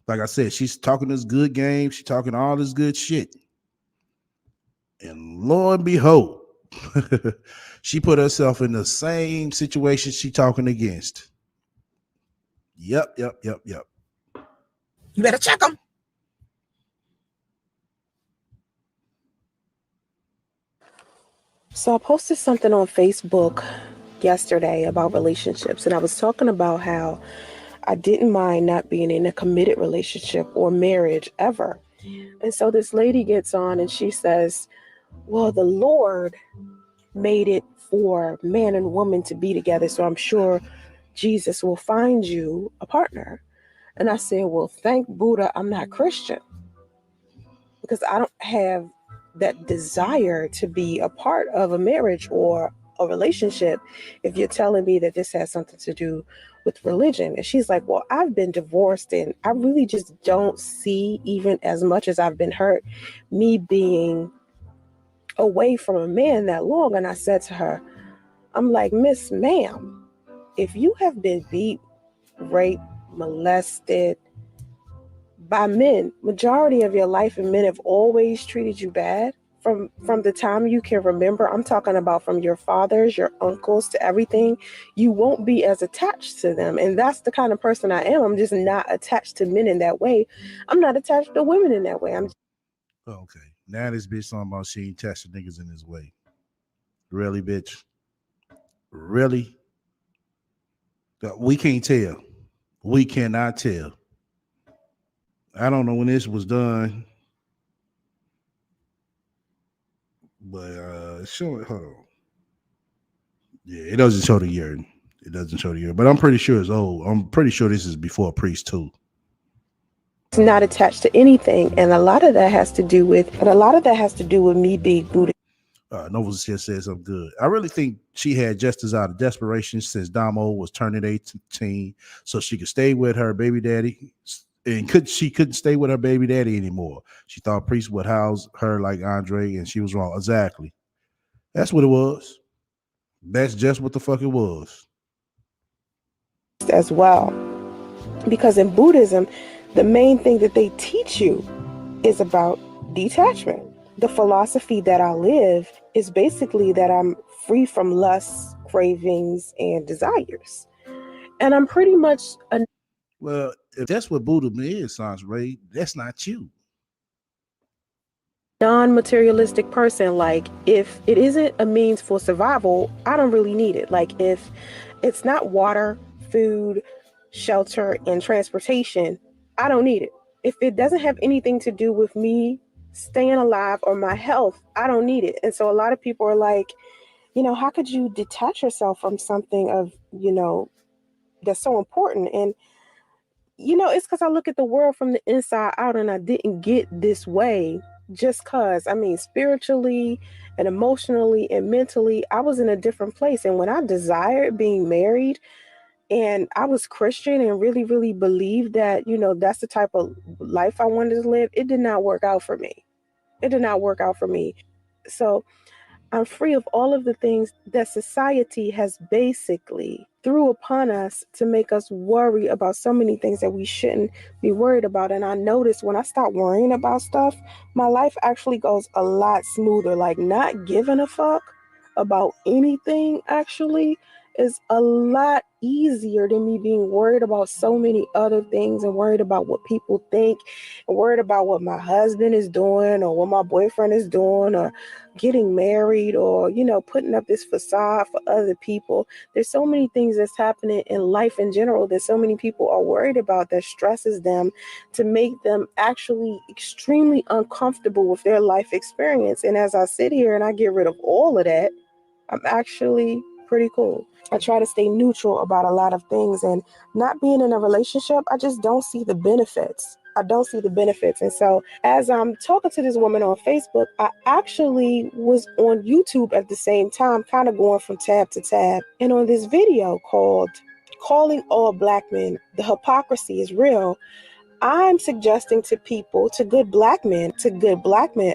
Like I said, she's talking this good game. She's talking all this good shit. And lo and behold, she put herself in the same situation she talking against. Yep. You better check them. So I posted something on Facebook yesterday about relationships, and I was talking about how I didn't mind not being in a committed relationship or marriage ever. And so this lady gets on and she says, well, the Lord made it for man and woman to be together, so I'm sure Jesus will find you a partner. And I said, well, thank Buddha I'm not Christian, because I don't have that desire to be a part of a marriage or a relationship if you're telling me that this has something to do with religion. And she's like, well, I've been divorced and I really just don't see, even as much as I've been hurt, me being away from a man that long. And I said to her, I'm like, Miss Ma'am, if you have been beat, raped, molested by men, majority of your life, and men have always treated you bad from the time you can remember. I'm talking about from your fathers, your uncles, to everything. You won't be as attached to them. And that's the kind of person I am. I'm just not attached to men in that way. I'm not attached to women in that way. Okay. Now this bitch talking about she ain't touching niggas in his way. Really, bitch? Really? We can't tell. We cannot tell. I don't know when this was done, but it's showing. Hold on. Yeah, it doesn't show the year. It doesn't show the year, but I'm pretty sure it's old. I'm pretty sure this is before Priest too. It's not attached to anything, and a lot of that has to do with me being Buddhist. Nova just said something good. I really think she had Justice out of desperation since Damo was turning 18, so she could stay with her baby daddy. And she couldn't stay with her baby daddy anymore. She thought Priest would house her like Andre, and she was wrong. Exactly. That's what it was. That's just what the fuck it was. As well, because in Buddhism, the main thing that they teach you is about detachment. The philosophy that I live is basically that I'm free from lusts, cravings, and desires. And I'm pretty much a Well, if that's what Buddhism is, Sanjay, that's not you. non-materialistic person. Like, if it isn't a means for survival, I don't really need it. Like, if it's not water, food, shelter, and transportation, I don't need it. If it doesn't have anything to do with me staying alive or my health, I don't need it. And so a lot of people are like, how could you detach yourself from something of, that's so important? And it's because I look at the world from the inside out, and I didn't get this way just because. I mean, spiritually and emotionally and mentally, I was in a different place. And when I desired being married and I was Christian and really, really believed that, that's the type of life I wanted to live, it did not work out for me. It did not work out for me. So I'm free of all of the things that society has basically threw upon us to make us worry about so many things that we shouldn't be worried about. And I noticed when I stop worrying about stuff, my life actually goes a lot smoother. Like, not giving a fuck about anything actually is a lot easier than me being worried about so many other things and worried about what people think and worried about what my husband is doing or what my boyfriend is doing or getting married or, putting up this facade for other people. There's so many things that's happening in life in general that so many people are worried about that stresses them to make them actually extremely uncomfortable with their life experience. And as I sit here and I get rid of all of that, I'm actually pretty cool. I try to stay neutral about a lot of things, and not being in a relationship, I just don't see the benefits. I don't see the benefits. And so as I'm talking to this woman on Facebook, I actually was on YouTube at the same time, kind of going from tab to tab. And on this video called Calling All Black Men, the Hypocrisy is Real, I'm suggesting to people, to good black men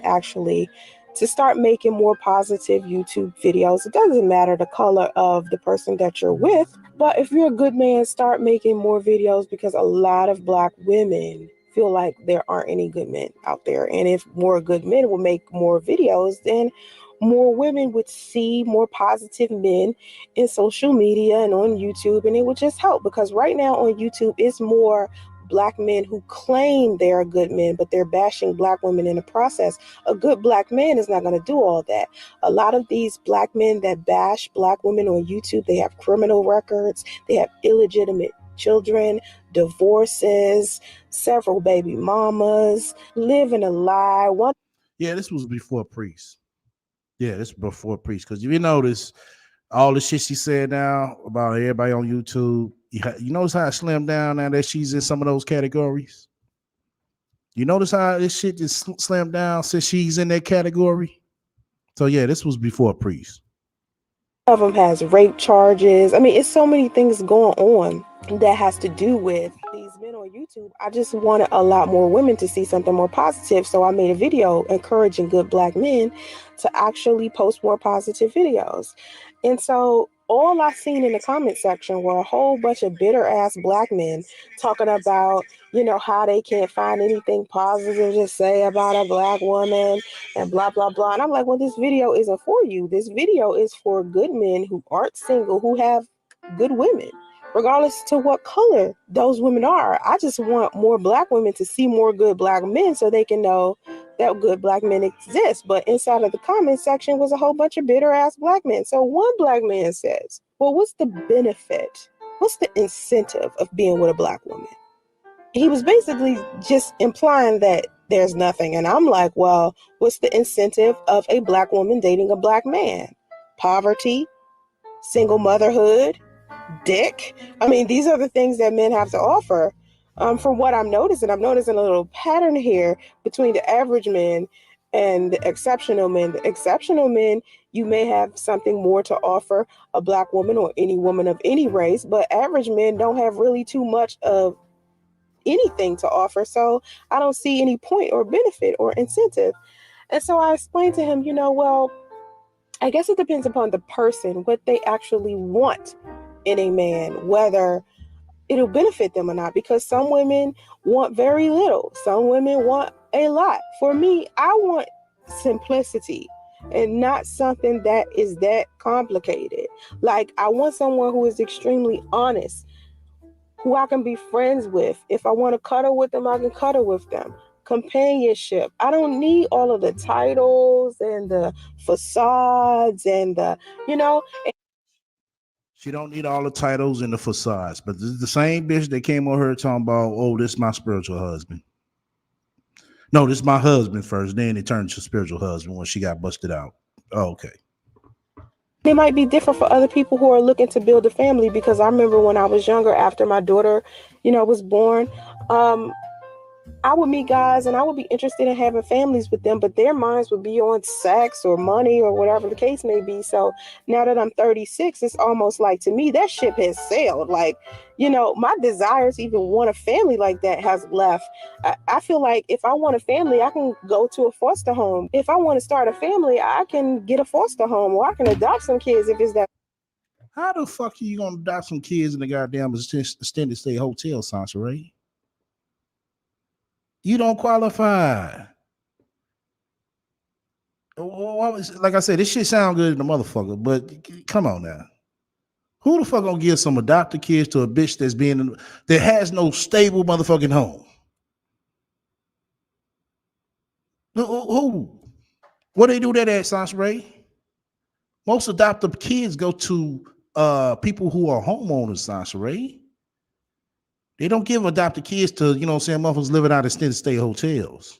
actually, to start making more positive YouTube videos. It doesn't matter the color of the person that you're with, but if you're a good man, start making more videos, because a lot of black women feel like there aren't any good men out there. And if more good men will make more videos, then more women would see more positive men in social media and on YouTube, and it would just help, because right now on YouTube it's more black men who claim they're good men, but they're bashing black women in the process. A good black man is not going to do all that. A lot of these black men that bash black women on YouTube, they have criminal records, they have illegitimate children, divorces, several baby mamas, living a lie. Yeah, this was before Priest. Yeah, this was before Priest. Because if you notice, all the shit she said now about everybody on YouTube, you notice how it slimmed down now that she's in some of those categories? You notice how this shit just slammed down since she's in that category? So yeah, this was before Priest. Of them has rape charges. I mean, it's so many things going on that has to do with these men on YouTube. I just wanted a lot more women to see something more positive. So I made a video encouraging good black men to actually post more positive videos. And so all I seen in the comment section were a whole bunch of bitter ass black men talking about, how they can't find anything positive to say about a black woman and blah, blah, blah. And I'm like, well, this video isn't for you. This video is for good men who aren't single, who have good women, regardless to what color those women are. I just want more black women to see more good black men so they can know that good black men exist. But inside of the comment section was a whole bunch of bitter ass black men. So one black man says, well, what's the benefit? What's the incentive of being with a black woman? he was basically just implying that there's nothing. And I'm like, well, what's the incentive of a black woman dating a black man? Poverty, single motherhood, dick. I mean, these are the things that men have to offer. From what I'm noticing a little pattern here between the average men and the exceptional men. The exceptional men, you may have something more to offer a black woman or any woman of any race, but average men don't have really too much of anything to offer. So I don't see any point or benefit or incentive. And so I explained to him, well, I guess it depends upon the person, what they actually want in a man, whether it'll benefit them or not, because some women want very little, some women want a lot. For me, I want simplicity and not something that is that complicated. Like, I want someone who is extremely honest, who I can be friends with. If I want to cuddle with them, I can cuddle with them. Companionship. I don't need all of the titles and the facades and the, you know. She don't need all the titles and the facades, but this is the same bitch that came on her talking about, oh, this is my spiritual husband. No, this is my husband first. Then it turned to spiritual husband when she got busted out. Oh, okay. It might be different for other people who are looking to build a family, because I remember when I was younger, after my daughter, was born, I would meet guys and I would be interested in having families with them, but their minds would be on sex or money or whatever the case may be. So now that I'm 36, it's almost like, to me, that ship has sailed. Like, my desire to even want a family like that has left. I feel like if I want a family, I can go to a foster home. If I want to start a family, I can get a foster home, or I can adopt some kids if it's that. How the fuck are you gonna adopt some kids in the goddamn extended stay hotel, Sansa Ray? You don't qualify. Like I said, this shit sound good in the motherfucker, but come on now. Who the fuck gonna give some adopted kids to a bitch that has no stable motherfucking home? Who? What do they do that at, Sansa Ray? Most adoptive kids go to people who are homeowners, Sansa Ray. They don't give adopted kids to, motherfuckers living out of extended stay hotels.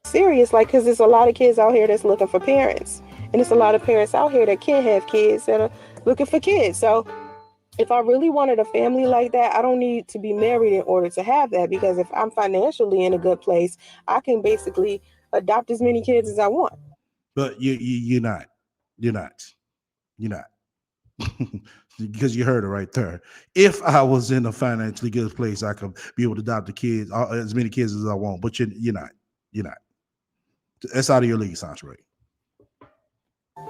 Serious, like, because there's a lot of kids out here that's looking for parents, and there's a lot of parents out here that can't have kids that are looking for kids. So if I really wanted a family like that, I don't need to be married in order to have that, because if I'm financially in a good place, I can basically adopt as many kids as I want. But you're not. Because you heard it right there. If I was in a financially good place, I could be able to adopt the kids, as many kids as I want. But you're not. That's out of your league, Sansa Ray.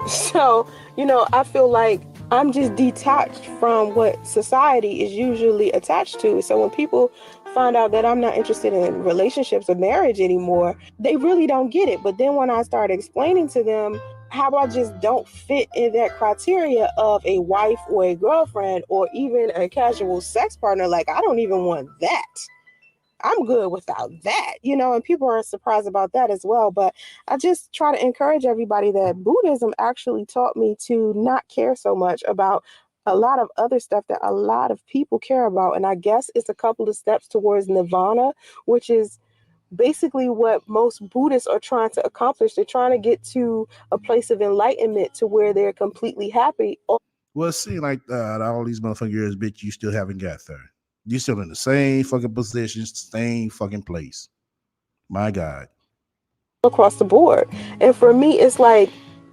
So, I feel like I'm just detached from what society is usually attached to. So when people find out that I'm not interested in relationships or marriage anymore, they really don't get it. But then when I start explaining to them how I just don't fit in that criteria of a wife or a girlfriend or even a casual sex partner, like, I don't even want that. I'm good without that, and people are surprised about that as well. But I just try to encourage everybody that Buddhism actually taught me to not care so much about a lot of other stuff that a lot of people care about. And I guess it's a couple of steps towards nirvana, which is basically what most Buddhists are trying to accomplish. They're trying to get to a place of enlightenment to where they're completely happy. Well, see, like all these motherfucking years, bitch, you still haven't got there. You're still in the same fucking position, same fucking place. My God. Across the board. And for me, it's like,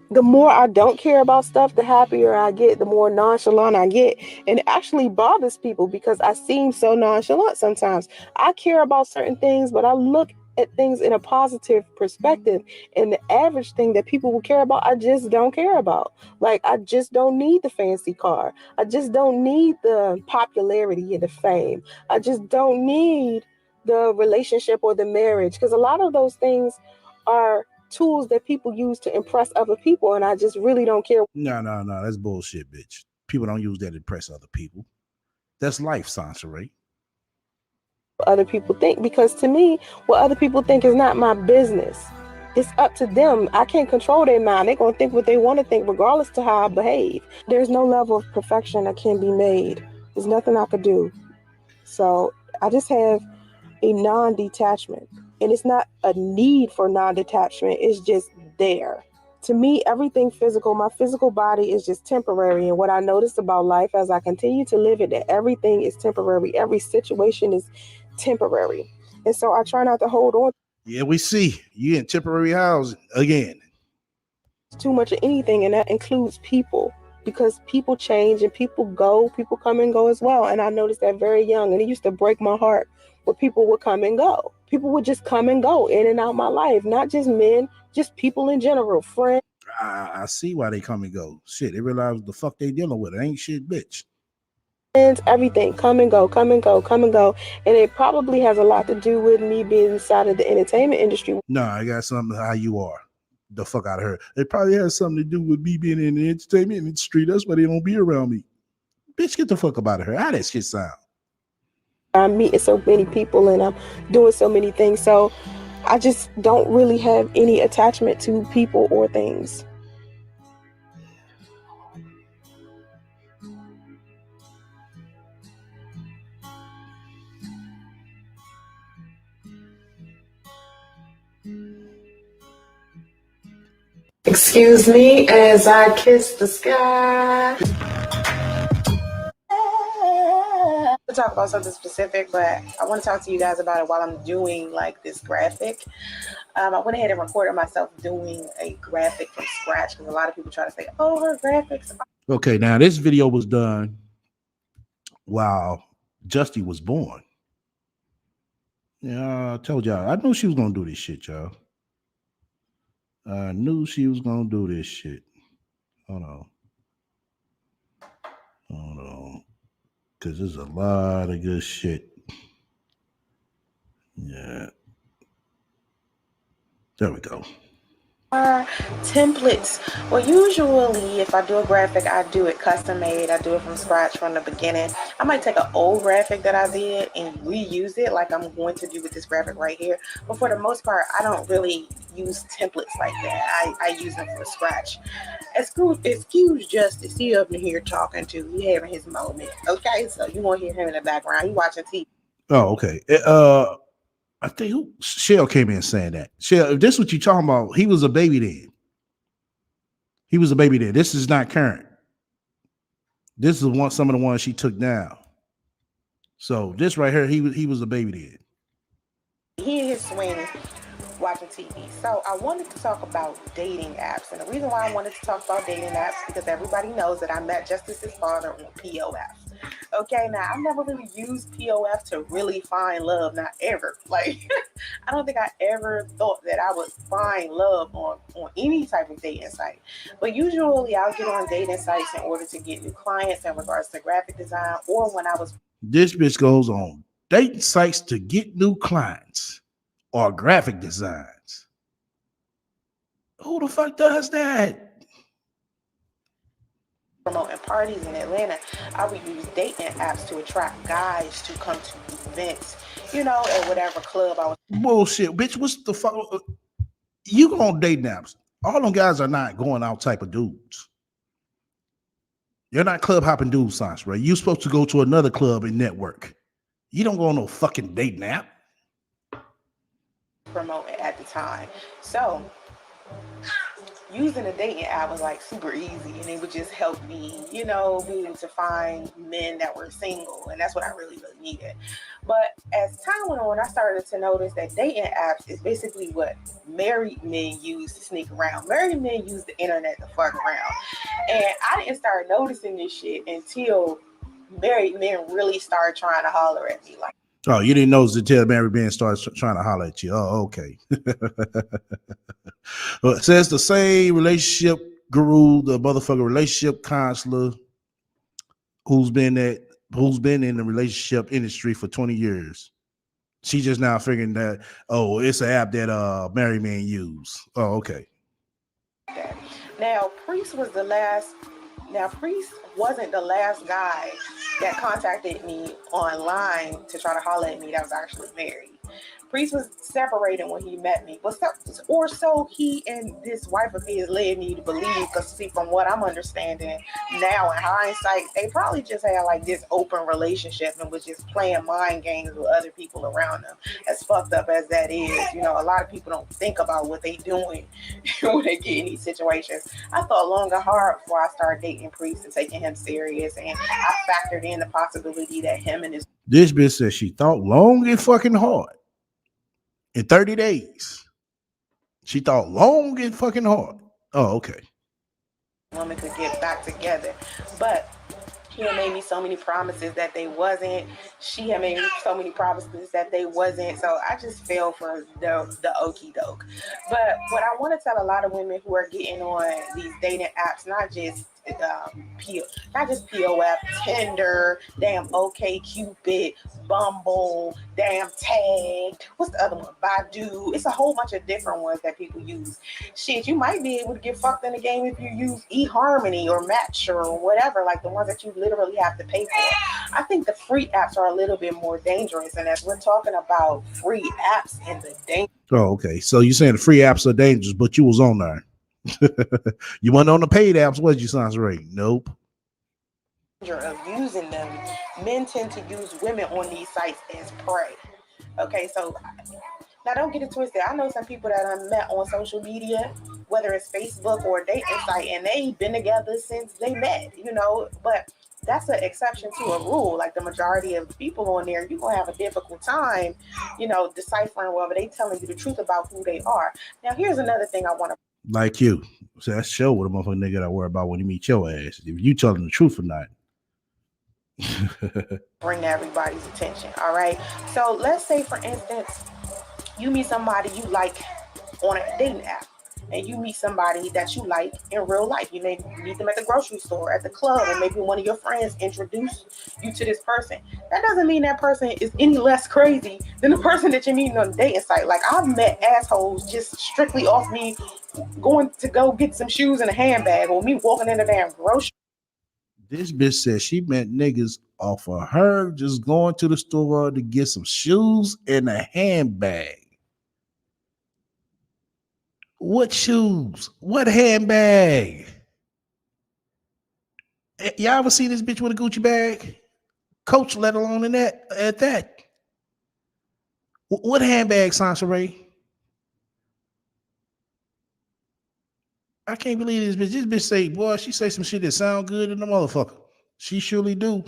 the more I don't care about stuff, the happier I get, the more nonchalant I get. And it actually bothers people because I seem so nonchalant sometimes. I care about certain things, but I look at things in a positive perspective. And the average thing that people will care about, I just don't care about. Like, I just don't need the fancy car. I just don't need the popularity and the fame. I just don't need the relationship or the marriage, because a lot of those things are tools that people use to impress other people, and I just really don't care. No, that's bullshit, bitch. People don't use that to impress other people. That's life, Sansa Ray. What other people think, because to me, what other people think is not my business. It's up to them. I can't control their mind. They're going to think what they want to think, regardless to how I behave. There's no level of perfection that can be made. There's nothing I could do. So I just have a non-detachment. And it's not a need for non-detachment, it's just there. To me, everything physical, my physical body is just temporary. And what I noticed about life as I continue to live it, that everything is temporary. Every situation is temporary. And so I try not to hold on Yeah, we see you in temporary housing again. too much of anything, and that includes people, because people change and people go, people come and go as well. And I noticed that very young, and it used to break my heart where people would come and go. People would just come and go in and out my life, not just men, just people in general, friends. I see why they come and go. Shit, they realize what the fuck they dealing with. It ain't shit, bitch. Everything come and go, come and go, come and go. And it probably has a lot to do with me being inside of the entertainment industry. No, I got something how you are. The fuck out of her. It probably has something to do with me being in the entertainment industry. That's why they don't be around me. Bitch, get the fuck up out of her. How that shit sound? I'm meeting so many people and I'm doing so many things. So I just don't really have any attachment to people or things. Excuse me as I kiss the sky. To talk about something specific, but I want to talk to you guys about it while I'm doing like this graphic. I went ahead and recorded myself doing a graphic from scratch because a lot of people try to say, "Oh, her graphics." Okay, now this video was done while Justy was born. Yeah, I told y'all. I knew she was gonna do this shit, y'all. I knew she was gonna do this shit. Hold on. Hold on. Cause there's a lot of good shit. Yeah. There we go. Templates. Well, usually if I do a graphic, I do it custom made. I do it from scratch from the beginning. I might take an old graphic that I did and reuse it like I'm going to do with this graphic right here. But for the most part, I don't really use templates like that. I use them from scratch. Excuse Justice. He up in here talking to. He having his moment. Okay, so you won't hear him in the background. He watching TV. Oh, okay. I think Shell came in saying that. Shell, if this is what you talking about, he was a baby then. He was a baby then. This is not current. This is some of the ones she took down. So this right here, he was a baby then. He in his swing watching TV. So I wanted to talk about dating apps. And the reason why I wanted to talk about dating apps because everybody knows that I met Justice's father on POF. Okay, now I've never really used POF to really find love, not ever. Like I don't think I ever thought that I would find love on any type of dating site. But usually I'll get on dating sites in order to get new clients in regards to graphic design or when I was This bitch goes on dating sites to get new clients or graphic designs. Who the fuck does that? promoting parties in Atlanta, I would use dating apps to attract guys to come to events, at whatever club I was. Bullshit, bitch. What's the fuck? You go on dating apps. All them guys are not going out type of dudes. You're not club hopping dudes, Science, right? You're supposed to go to another club and network. You don't go on no fucking dating app. Promoting at the time. So using a dating app was like super easy and it would just help me, be able to find men that were single. And that's what I really, really needed. But as time went on, I started to notice that dating apps is basically what married men use to sneak around. Married men use the internet to fuck around. And I didn't start noticing this shit until married men really started trying to holler at me. Like, oh, you didn't notice until married men started trying to holler at you. Oh, okay. Well, it says the same relationship guru, the motherfucker relationship counselor who's been in the relationship industry for 20 years. She just now figuring that, oh, it's an app that married men use. Oh, okay. Now, Priest wasn't the last guy that contacted me online to try to holler at me that was actually married. Priest was separated when he met me, or so he and this wife of his led me to believe. Because see, from what I'm understanding now in hindsight, they probably just had like this open relationship and was just playing mind games with other people around them. As fucked up as that is, you know, a lot of people don't think about what they doing when they get in these situations. I thought long and hard before I started dating Priest and taking him serious, and I factored in the possibility that him and his This bitch said she thought long and fucking hard. In 30 days. She thought long and fucking hard. Oh, okay. woman could get back together. But he had made me so many promises that they wasn't. She had made me so many promises that they wasn't. So I just fell for the okie doke. But what I want to tell a lot of women who are getting on these dating apps, not just POF, Tinder, damn OK Cupid, Bumble, damn Tag. What's the other one? Badu. It's a whole bunch of different ones that people use. Shit, you might be able to get fucked in the game if you use eHarmony or Match or whatever, like the ones that you literally have to pay for. I think the free apps are a little bit more dangerous. And as we're talking about free apps and the danger. Oh, okay. So you're saying the free apps are dangerous, but you was on there. You weren't on the paid apps, was you, Sansaray? Nope. Of using them, men tend to use women on these sites as prey. Okay, so now don't get it twisted. I know some people that I met on social media, whether it's Facebook or a dating site, and they've been together since they met, you know, but that's an exception to a rule. Like the majority of people on there, you're gonna have a difficult time, you know, deciphering whether they telling you the truth about who they are. Now, here's another thing I want to like you. So that's show what a motherfucking nigga I worry about when you meet your ass. If you telling the truth or not. bring to everybody's attention. All right. So let's say, for instance, you meet somebody you like on a dating app, and you meet somebody that you like in real life. You may meet them at the grocery store, at the club, and maybe one of your friends introduce you to this person. That doesn't mean that person is any less crazy than the person that you're meeting on a dating site. Like, I've met assholes just strictly off me going to go get some shoes and a handbag, or me walking in the damn grocery. This bitch said she met niggas off of her just going to the store to get some shoes and a handbag. What shoes? What handbag? Y'all ever see this bitch with a Gucci bag? Coach, let alone in that at that. What handbag, Sansaray? I can't believe this bitch. This bitch say, boy, she say some shit that sound good in the motherfucker. She surely do.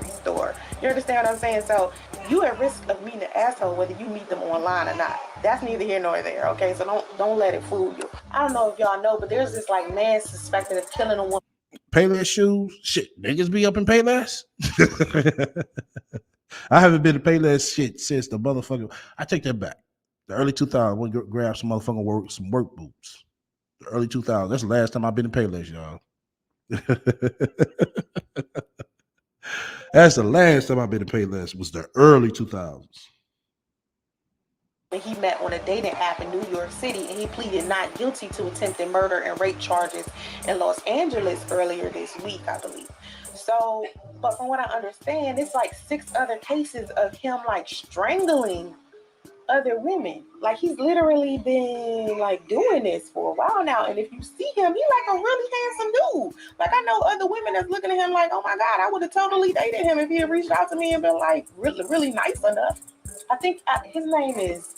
Store. You understand what I'm saying? So you at risk of meeting an asshole whether you meet them online or not. That's neither here nor there. Okay, so don't let it fool you. I don't know if y'all know, but there's this like man suspected of killing a woman. Payless shoes? Shit, niggas be up in Payless? I haven't been to Payless shit since the motherfucker. I take that back. The early 2000s, I went to grab some motherfucking work boots. The early 2000s. That's the last time I've been to Payless, y'all. That's the last time I've been to Payless. Was the early 2000s. He met on a dating app in New York City, and he pleaded not guilty to attempted murder and rape charges in Los Angeles earlier this week, I believe. So, but from what I understand, it's like 6 other cases of him like strangling other women. Like, he's literally been like doing this for a while now. And if you see him, he's like a really handsome dude. Like, I know other women that's looking at him like, oh my God, I would have totally dated him if he had reached out to me and been like really, really nice enough. I think his name is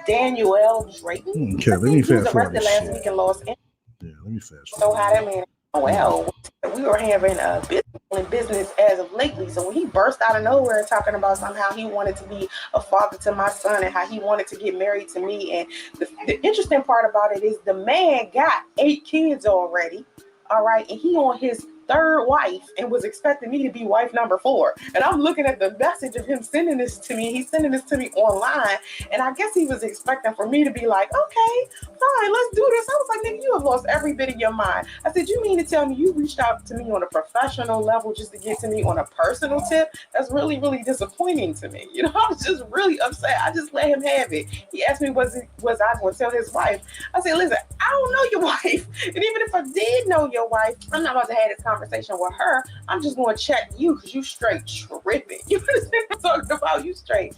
Daniel Drayton. Okay, let me he was fast forward arrested this last shit. week in Los Angeles. Yeah, let me fast So forward. how that man, well, we were having a business as of lately. So when he burst out of nowhere talking about somehow he wanted to be a father to my son and how he wanted to get married to me. And the interesting part about it is the man got 8 kids already. All right. And he on his 3rd wife and was expecting me to be wife number 4. And I'm looking at the message of him sending this to me. He's sending this to me online. And I guess he was expecting for me to be like, okay, fine, let's do this. I was like, nigga, you have lost every bit of your mind. I said, you mean to tell me you reached out to me on a professional level just to get to me on a personal tip? That's really, really disappointing to me. You know, I was just really upset. I just let him have it. He asked me, was I going to tell his wife? I said, listen, I don't know your wife. And even if I did know your wife, I'm not about to have this conversation conversation with her, I'm just going to check you because you straight tripping. You understand what I'm talking about? You straight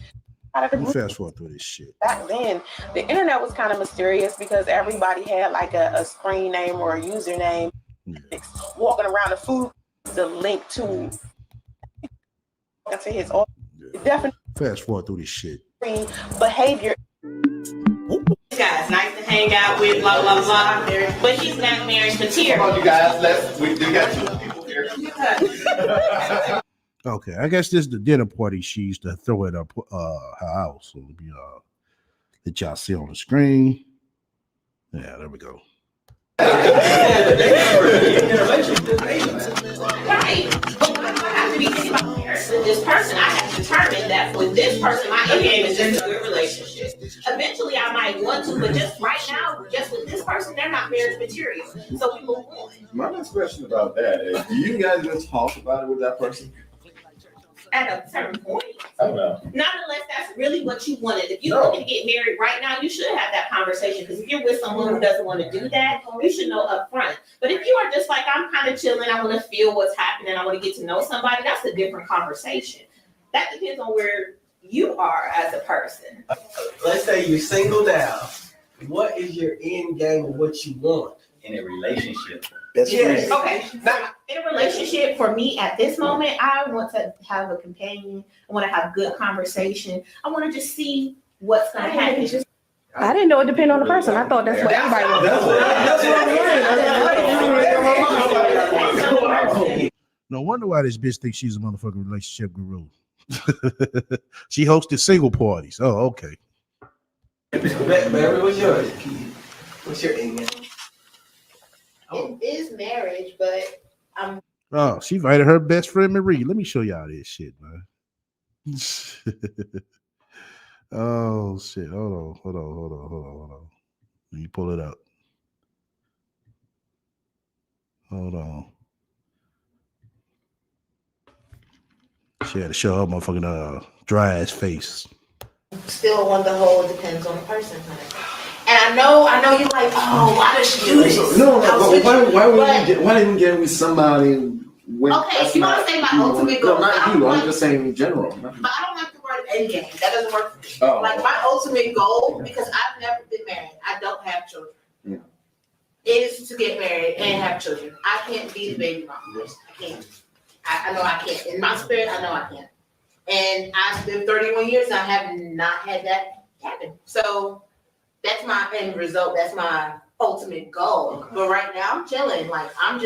out of the Let me blue. fast forward through this shit. Back then, the internet was kind of mysterious because everybody had like a screen name or a username. Yeah. Walking around the food, the link to his definitely Fast forward through this shit. behavior. Guys, nice to hang out with, blah, blah, blah. But she's not marriage material. Come on, you guys, we got two people here. Okay, I guess this is the dinner party she used to throw at her house. So let me let y'all see on the screen. Yeah, there we go. Right. But why do I have to be thinking about marriage with this person? I have determined that with this person, my end game is just a good relationship. Eventually, I might want to, but just right now, just with this person, they're not marriage material. So we move on. My next question about that is, do you guys just talk about it with that person? At a certain point. I don't know. Not unless that's really what you wanted. If you're looking to get married right now, you should have that conversation. Because if you're with someone who doesn't want to do that, you should know up front. But if you are just like, I'm kind of chilling, I want to feel what's happening, I want to get to know somebody, that's a different conversation. That depends on where you are as a person. Let's say you're single now. What is your end game of what you want In a relationship. That's Yes. Okay. In a relationship, for me at this moment, I want to have a companion. I want to have good conversation. I want to just see what's going to happen. I didn't know it depended on the person. I thought that's what everybody was. No wonder why this bitch thinks she's a motherfucking relationship guru. She hosted single parties. Oh, okay. Barry, what's yours? What's your end game? It is marriage, but I'm. Oh, she invited her best friend Marie. Let me show y'all this shit, man. Oh shit. Hold on. Let me pull it up. Hold on. She had to show her motherfucking dry ass face. Still want the whole depends on the person, honey. And I know you're like, oh, why does she do this? No, but why didn't we get with somebody? Okay, if you want to say my ultimate goal, not you. I'm just saying in general. But I don't like the word end game. That doesn't work for me. Oh. Like my ultimate goal, because I've never been married, I don't have children. Yeah. Is to get married and have children. I can't be the baby mom. I can't. I know I can't. In my spirit, I know I can't. And I've been 31 years and I have not had that happen. So that's my end result. That's my ultimate goal. Okay. But right now I'm chilling. Like I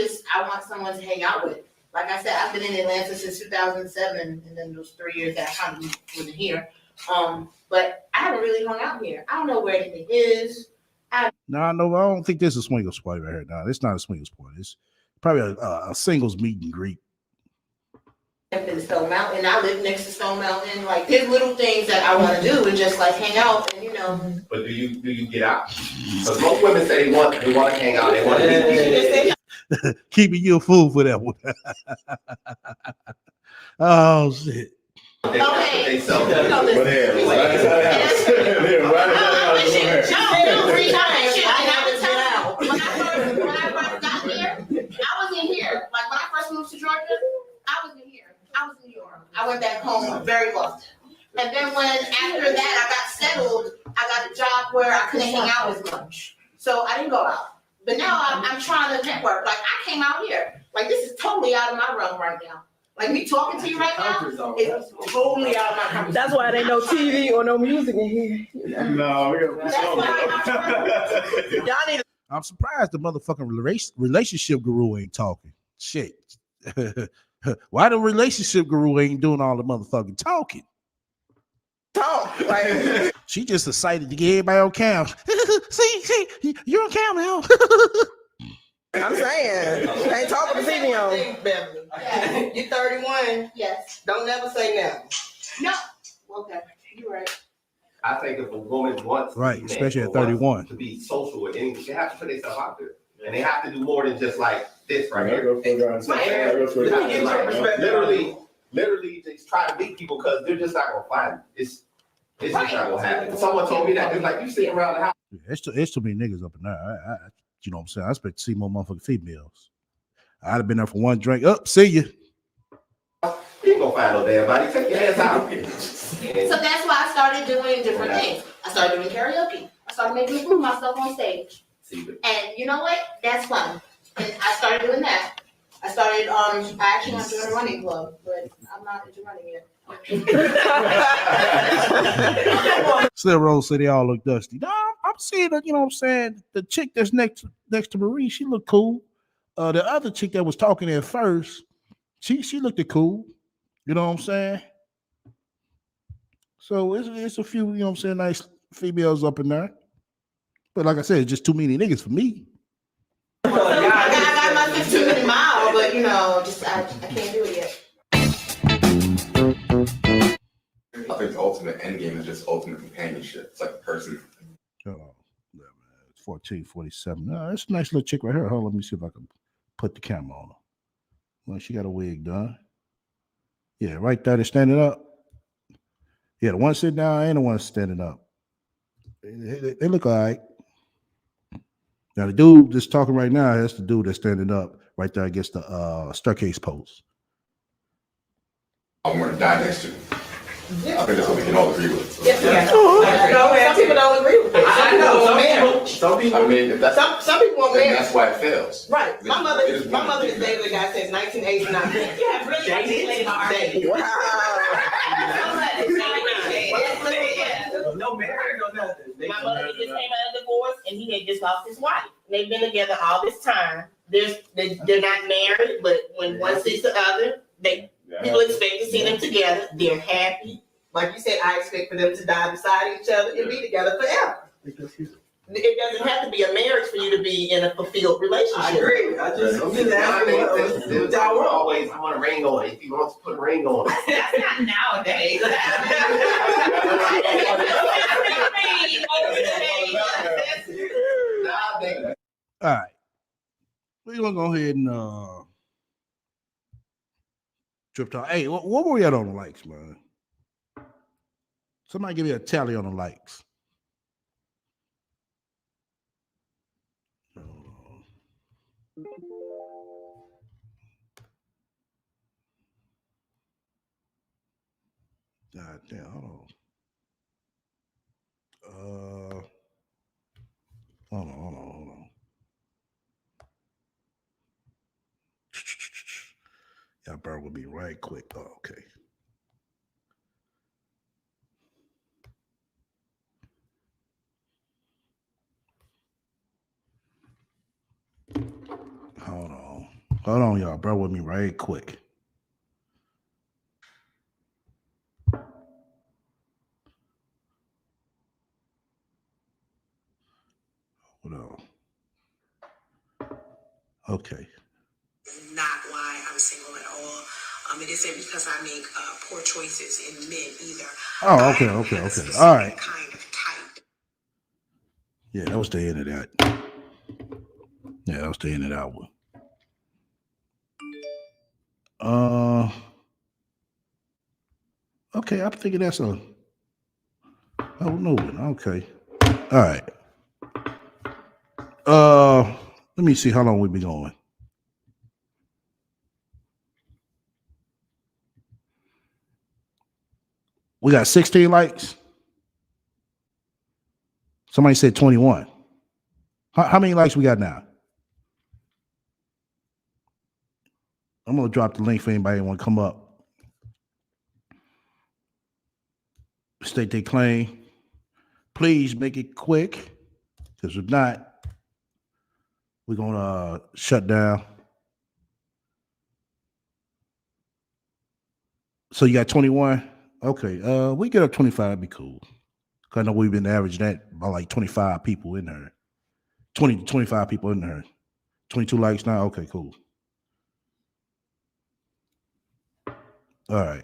want someone to hang out with. Like I said, I've been in Atlanta since 2007 and then those 3 years that I kind of wasn't here. But I haven't really hung out here. I don't know where anything is. No, I don't think this is a swingers party right here. No, it's not a swingers party. It's probably a singles meet and greet. In Stone Mountain. I live next to Stone Mountain. Like there's little things that I want to do and just like hang out and But do you get out? Because most women say they want to hang out. They want to meet people. Keeping you a fool for that one. Oh shit. They Okay. sell. You know, listen. No, 3 times. Shit, and I was telling you, when I first got here, I was in here. Like when I first moved to Georgia, I was in here. I was in New York. I went back home very often. And then after that I got settled, I got a job where I couldn't hang out as much. So I didn't go out. But now I'm trying to network. Like I came out here. Like this is totally out of my realm right now. Like me talking to you right now is totally out of my comfort zone. That's why there ain't no TV or no music in here. No, That's why Y'all need to. I'm surprised the motherfucking relationship guru ain't talking. Shit. Why the relationship guru ain't doing all the motherfucking talking? talk. Like, She just excited to get everybody on cam. see, you're on cam now. I'm saying, ain't talking to TV on. Beverly. You 31. Yes. Don't never say no. No. Okay. You're right. I think if a woman wants Right, to especially at or wants 31. to be social with anything, they have to put themselves out there. And they have to do more than just like this right here. Literally just try to meet people because they're just not gonna find it. It's just not gonna happen. Someone told me that. They're like, you sitting around the house. It's too many niggas up in there. You know what I'm saying? I expect to see more motherfucking females. I'd have been there for one drink. Up, see you. You ain't gonna find no damn body. Take your ass out. So that's why I started doing different things. I started doing karaoke. I started making me prove myself on stage. And you know what? That's fun. And I started doing that. I started, I actually want to join a running club, but I'm not into running yet. Slim Rose said they all look dusty. No, I'm seeing that, you know what I'm saying? The chick that's next to Marie, she looked cool. The other chick that was talking at first, she looked cool. You know what I'm saying? So it's a few, you know what I'm saying, nice females up in there. But like I said, it's just too many niggas for me. I got my 15 minute mile, but you know, just I can't do it yet. I think the ultimate end game is just ultimate companionship. It's like a person. Oh, yeah, man. It's 1447. No, that's a nice little chick right here. Hold on, let me see if I can put the camera on her. Well, she got a wig done. Yeah, right there, they're standing up. Yeah, the one sitting down and the one standing up. They look all right. Now, the dude that's talking right now, that's the dude that's standing up right there against the staircase post. I want to die next to. I think that's what we can all agree with. Yeah. Some people don't agree with it. I know some people. I mean, if that's Some people want then marriage. that's why it fails. Right. My mother It is one of has the- dated a guy since 1989. Yeah, really articulated my argument. No marriage or nothing. My mother just came out of divorce and he had just lost his wife. They've been together all this time. They're not married, but when one sees the other, people expect to see them together. They're happy. Like you said, I expect for them to die beside each other and be together forever. It doesn't have to be a marriage for you to be in a fulfilled relationship. I agree. I'm just asking what y'all want. Always, I want a ring on it. If you want to put a ring on it. That's not nowadays. All right. We're going to go ahead and trip talk. Hey, what were we at on the likes, man? Somebody give me a tally on the likes. God damn, hold on. Hold on. Y'all bear with me right quick. Oh, okay. Hold on, y'all. Bear with me right quick. Hold on. Okay. Not why I'm single at all. It isn't because I make poor choices in men either. Oh, okay. All right. Kind of type. Yeah, that was the end of that. Yeah, that was the end of that one. Okay, I'm thinking that's a no one. Okay. All right. Let me see how long we been going. We got 16 likes. Somebody said 21. How many likes we got now? I'm gonna drop the link for anybody who want to come up. State their claim. Please make it quick, because if not, we're gonna shut down. So you got 21? Okay. We get up 25, that'd be cool. Cause I know we've been averaging that by like 25 people in there. 20 to 25 people in there. 22 likes now. Okay, cool. All right.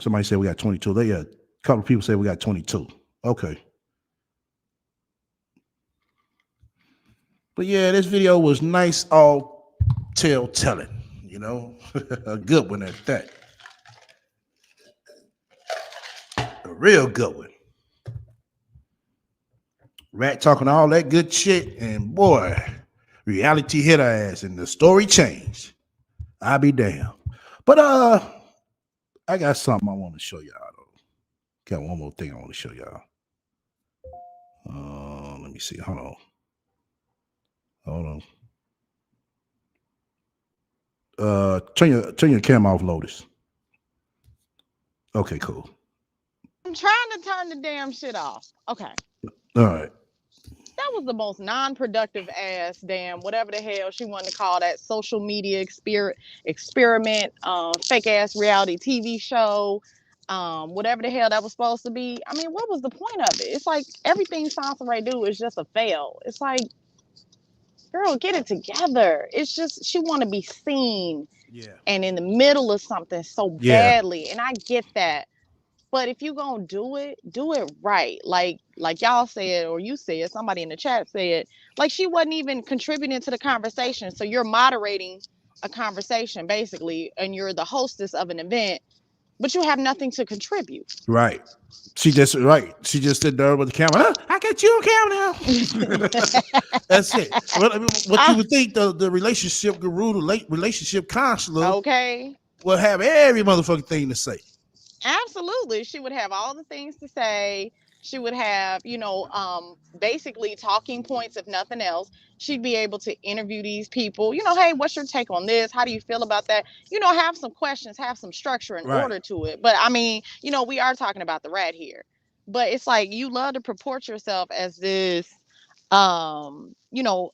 Somebody said we got 22. A couple of people said we got 22. Okay. But yeah, this video was nice, all tale-telling, you know? A good one at that. A real good one. Rat talking all that good shit, and boy, Reality hit her ass, and the story changed. I'll be damned. But I got something I want to show y'all. Though. Got one more thing I want to show y'all. Let me see. Hold on. Turn your camera off, Lotus. Okay, cool. I'm trying to turn the damn shit off. Okay. All right. That was the most non-productive ass damn whatever the hell she wanted to call that social media experiment, fake ass reality TV show, whatever the hell that was supposed to be. I mean, what was the point of it? It's like everything Sansa do is just a fail. It's like, girl, get it together. It's just she want to be seen and in the middle of something so badly, and I get that. But if you gonna do it right. Like y'all said, or you said, somebody in the chat said, like she wasn't even contributing to the conversation. So you're moderating a conversation basically, and you're the hostess of an event, but you have nothing to contribute. Right. She just stood there with the camera. I got you on camera now. That's it. What you would think the relationship guru, the relationship counselor, will have every motherfucking thing to say. Absolutely. She would have all the things to say. She would have, basically talking points, if nothing else. She'd be able to interview these people. Hey, what's your take on this? How do you feel about that? Have some questions, have some structure and order to it. But I mean, we are talking about the rat here. But it's like you love to purport yourself as this,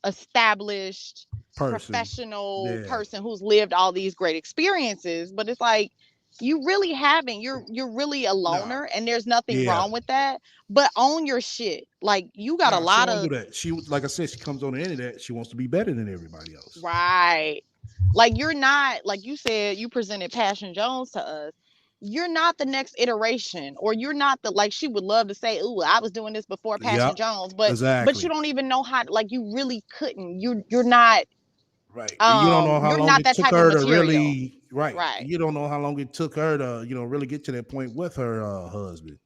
established professional person who's lived all these great experiences. But it's like, you really haven't. You're really a loner, and there's nothing wrong with that. But own your shit. Like you got a lot of. Do that. She, like I said, she comes on the internet. She wants to be better than everybody else. Right. Like you're not. Like you said, you presented Passion Jones to us. You're not the next iteration, or you're not the, like she would love to say, "Ooh, I was doing this before Passion Jones," but you don't even know how. Like you really couldn't. You're not. Right. You don't know how long it took her to really. Right. You don't know how long it took her to, really get to that point with her husband.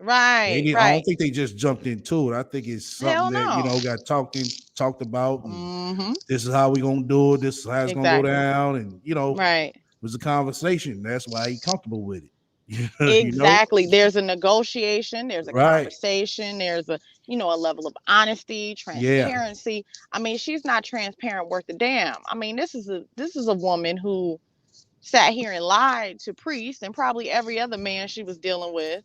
Right. I don't think they just jumped into it. I think it's something that got talked about. And this is how we gonna do it. This is how it's gonna go down. And it was a conversation. That's why he's comfortable with it. Exactly. There's a negotiation. There's a conversation. There's a a level of honesty, transparency. I mean, she's not transparent worth a damn. I mean, this is a woman who sat here and lied to priests and probably every other man she was dealing with.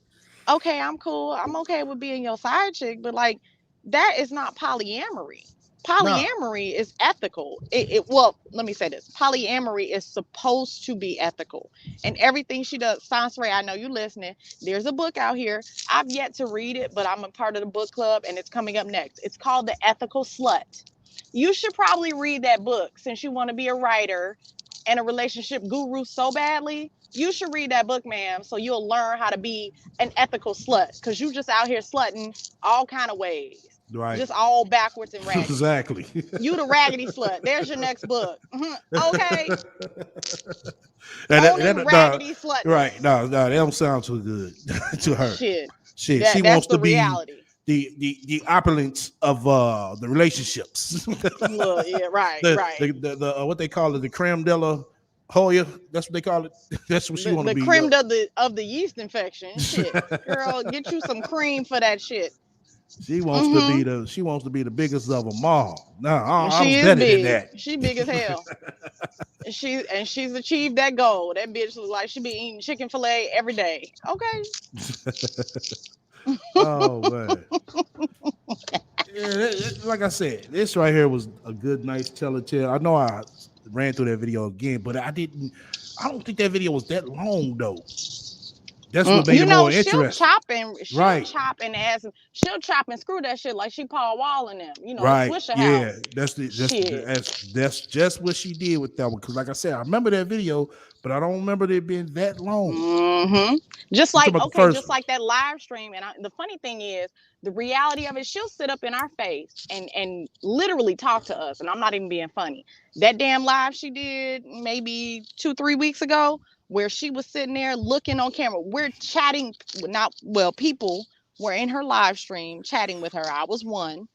Okay, I'm cool. I'm okay with being your side chick, but like that is not polyamory. Polyamory is ethical. Well, let me say this. Polyamory is supposed to be ethical. And everything she does, Sansa, I know you listening. There's a book out here. I've yet to read it, but I'm a part of the book club and it's coming up next. It's called The Ethical Slut. You should probably read that book since you want to be a writer and a relationship guru so badly. You should read that book, ma'am, so you'll learn how to be an ethical slut. Because you just out here slutting all kind of ways. Right. Just all backwards and raggedy. Exactly. You the raggedy slut. There's your next book. Okay. Raggedy slut. Right. No, that don't sound too good to her. Shit. She wants to be the opulence of the relationships. Well, yeah, right. The what they call it, the creme de la Hoya. That's what they call it. That's what she want to be. The creme of the yeast infection. Shit. Girl, get you some cream for that shit. She wants to be the biggest of them all. No, I'm better than that. She big as hell. She's achieved that goal. That bitch looks like she be eating chicken fillet every day. Okay. Oh man. Like I said, this right here was a good, nice telltale. I know I ran through that video again, but I don't think that video was that long though. That's what made it more interesting. She'll chop and ass. She'll chop and screw that shit like she Paul Wall in them. Swisher House. That's just what she did with that one. Because like I said, I remember that video, but I don't remember it being that long. Just like that live stream. And the funny thing is, the reality of it, she'll sit up in our face and literally talk to us. And I'm not even being funny. That damn live she did maybe 2-3 weeks ago, where she was sitting there looking on camera. We're chatting, people were in her live stream chatting with her. I was one.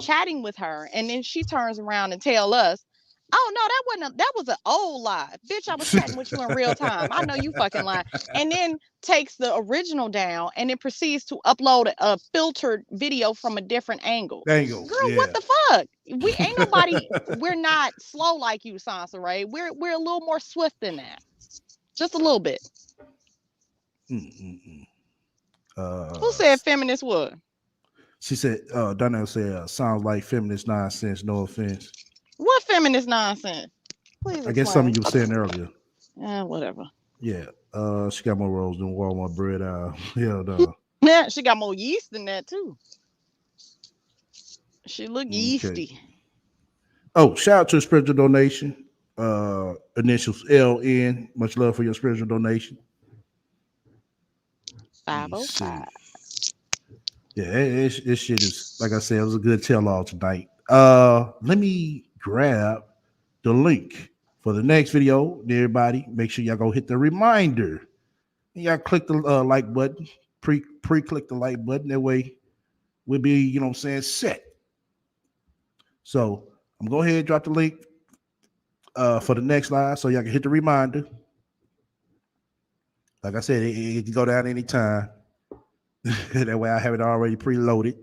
chatting with her, and then she turns around and tell us, "Oh no, that was an old live, bitch. I was chatting with you in real time. I know you fucking lying." And then takes the original down, and then proceeds to upload a filtered video from a different angle. Girl, what the fuck? We ain't nobody. We're not slow like you, Sansa Ray. We're a little more swift than that, just a little bit. Who said feminist what? She said, Donnell said, sounds like feminist nonsense, no offense. What feminist nonsense? Please explain. I guess something you were saying earlier. Whatever. Yeah. She got more rolls than Walmart bread. Hell no. Yeah, she got more yeast than that too. She look yeasty. Oh, shout out to a spiritual donation. Initials LN. Much love for your spiritual donation. 505. Yeah, this shit is, like I said, it was a good tell-all tonight. Let me grab the link for the next video. Everybody, make sure y'all go hit the reminder. Y'all click the like button, pre-click the like button. That way we'll be, you know what I'm saying, set. So I'm going to go ahead and drop the link for the next live so y'all can hit the reminder. Like I said, it can go down anytime. That way I have it already preloaded.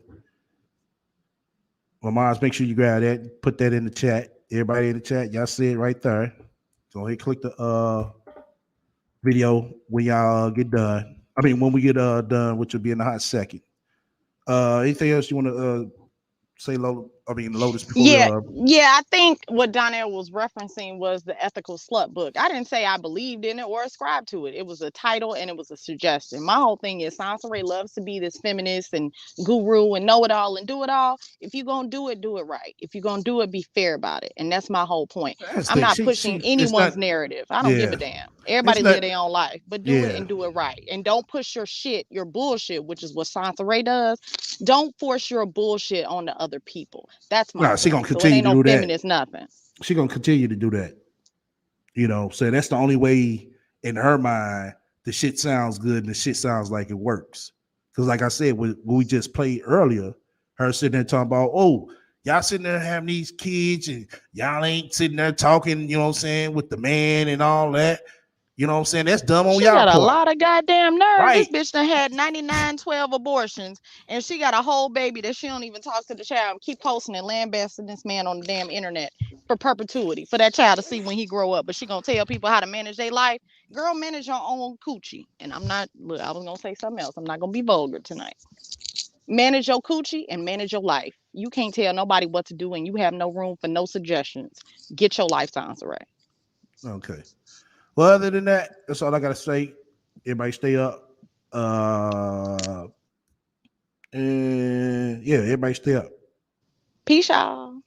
Moms, make sure you grab that, put that in the chat. Everybody in the chat, y'all see it right there. Go ahead, click the video when y'all get done. I mean, when we get done, which will be in a hot second. Anything else you want to say, Lotus? Before yeah. I think what Donnell was referencing was the Ethical Slut book. I didn't say I believed in it or ascribed to it. It was a title and it was a suggestion. My whole thing is Sansa Ray loves to be this feminist and guru and know it all and do it all. If you're gonna do it right. If you're gonna do it, be fair about it. And that's my whole point. I'm not pushing anyone's narrative. I don't give a damn. Everybody live their own life, but do it and do it right. And don't push your bullshit, which is what Sansa Ray does. Don't force your bullshit on the other people. That's my she gonna continue to do that. Nothing. She gonna continue to do that. You know, so that's the only way in her mind the shit sounds good and the shit sounds like it works. Because like I said, when we just played earlier, her sitting there talking about, oh, y'all sitting there having these kids and y'all ain't sitting there talking, you know what I'm saying, with the man and all that. You know what I'm saying? That's dumb on y'all part. She got a lot of goddamn nerve. Right. This bitch done had 99-12 abortions, and she got a whole baby that she don't even talk to the child and keep posting and lambasting this man on the damn internet for perpetuity for that child to see when he grow up. But she gonna tell people how to manage their life. Girl, manage your own coochie. And I was gonna say something else. I'm not gonna be vulgar tonight. Manage your coochie and manage your life. You can't tell nobody what to do, and you have no room for no suggestions. Get your life Sansa Ray. Okay. Well, other than that, that's all I gotta say. Everybody stay up. And yeah, everybody stay up. Peace, y'all.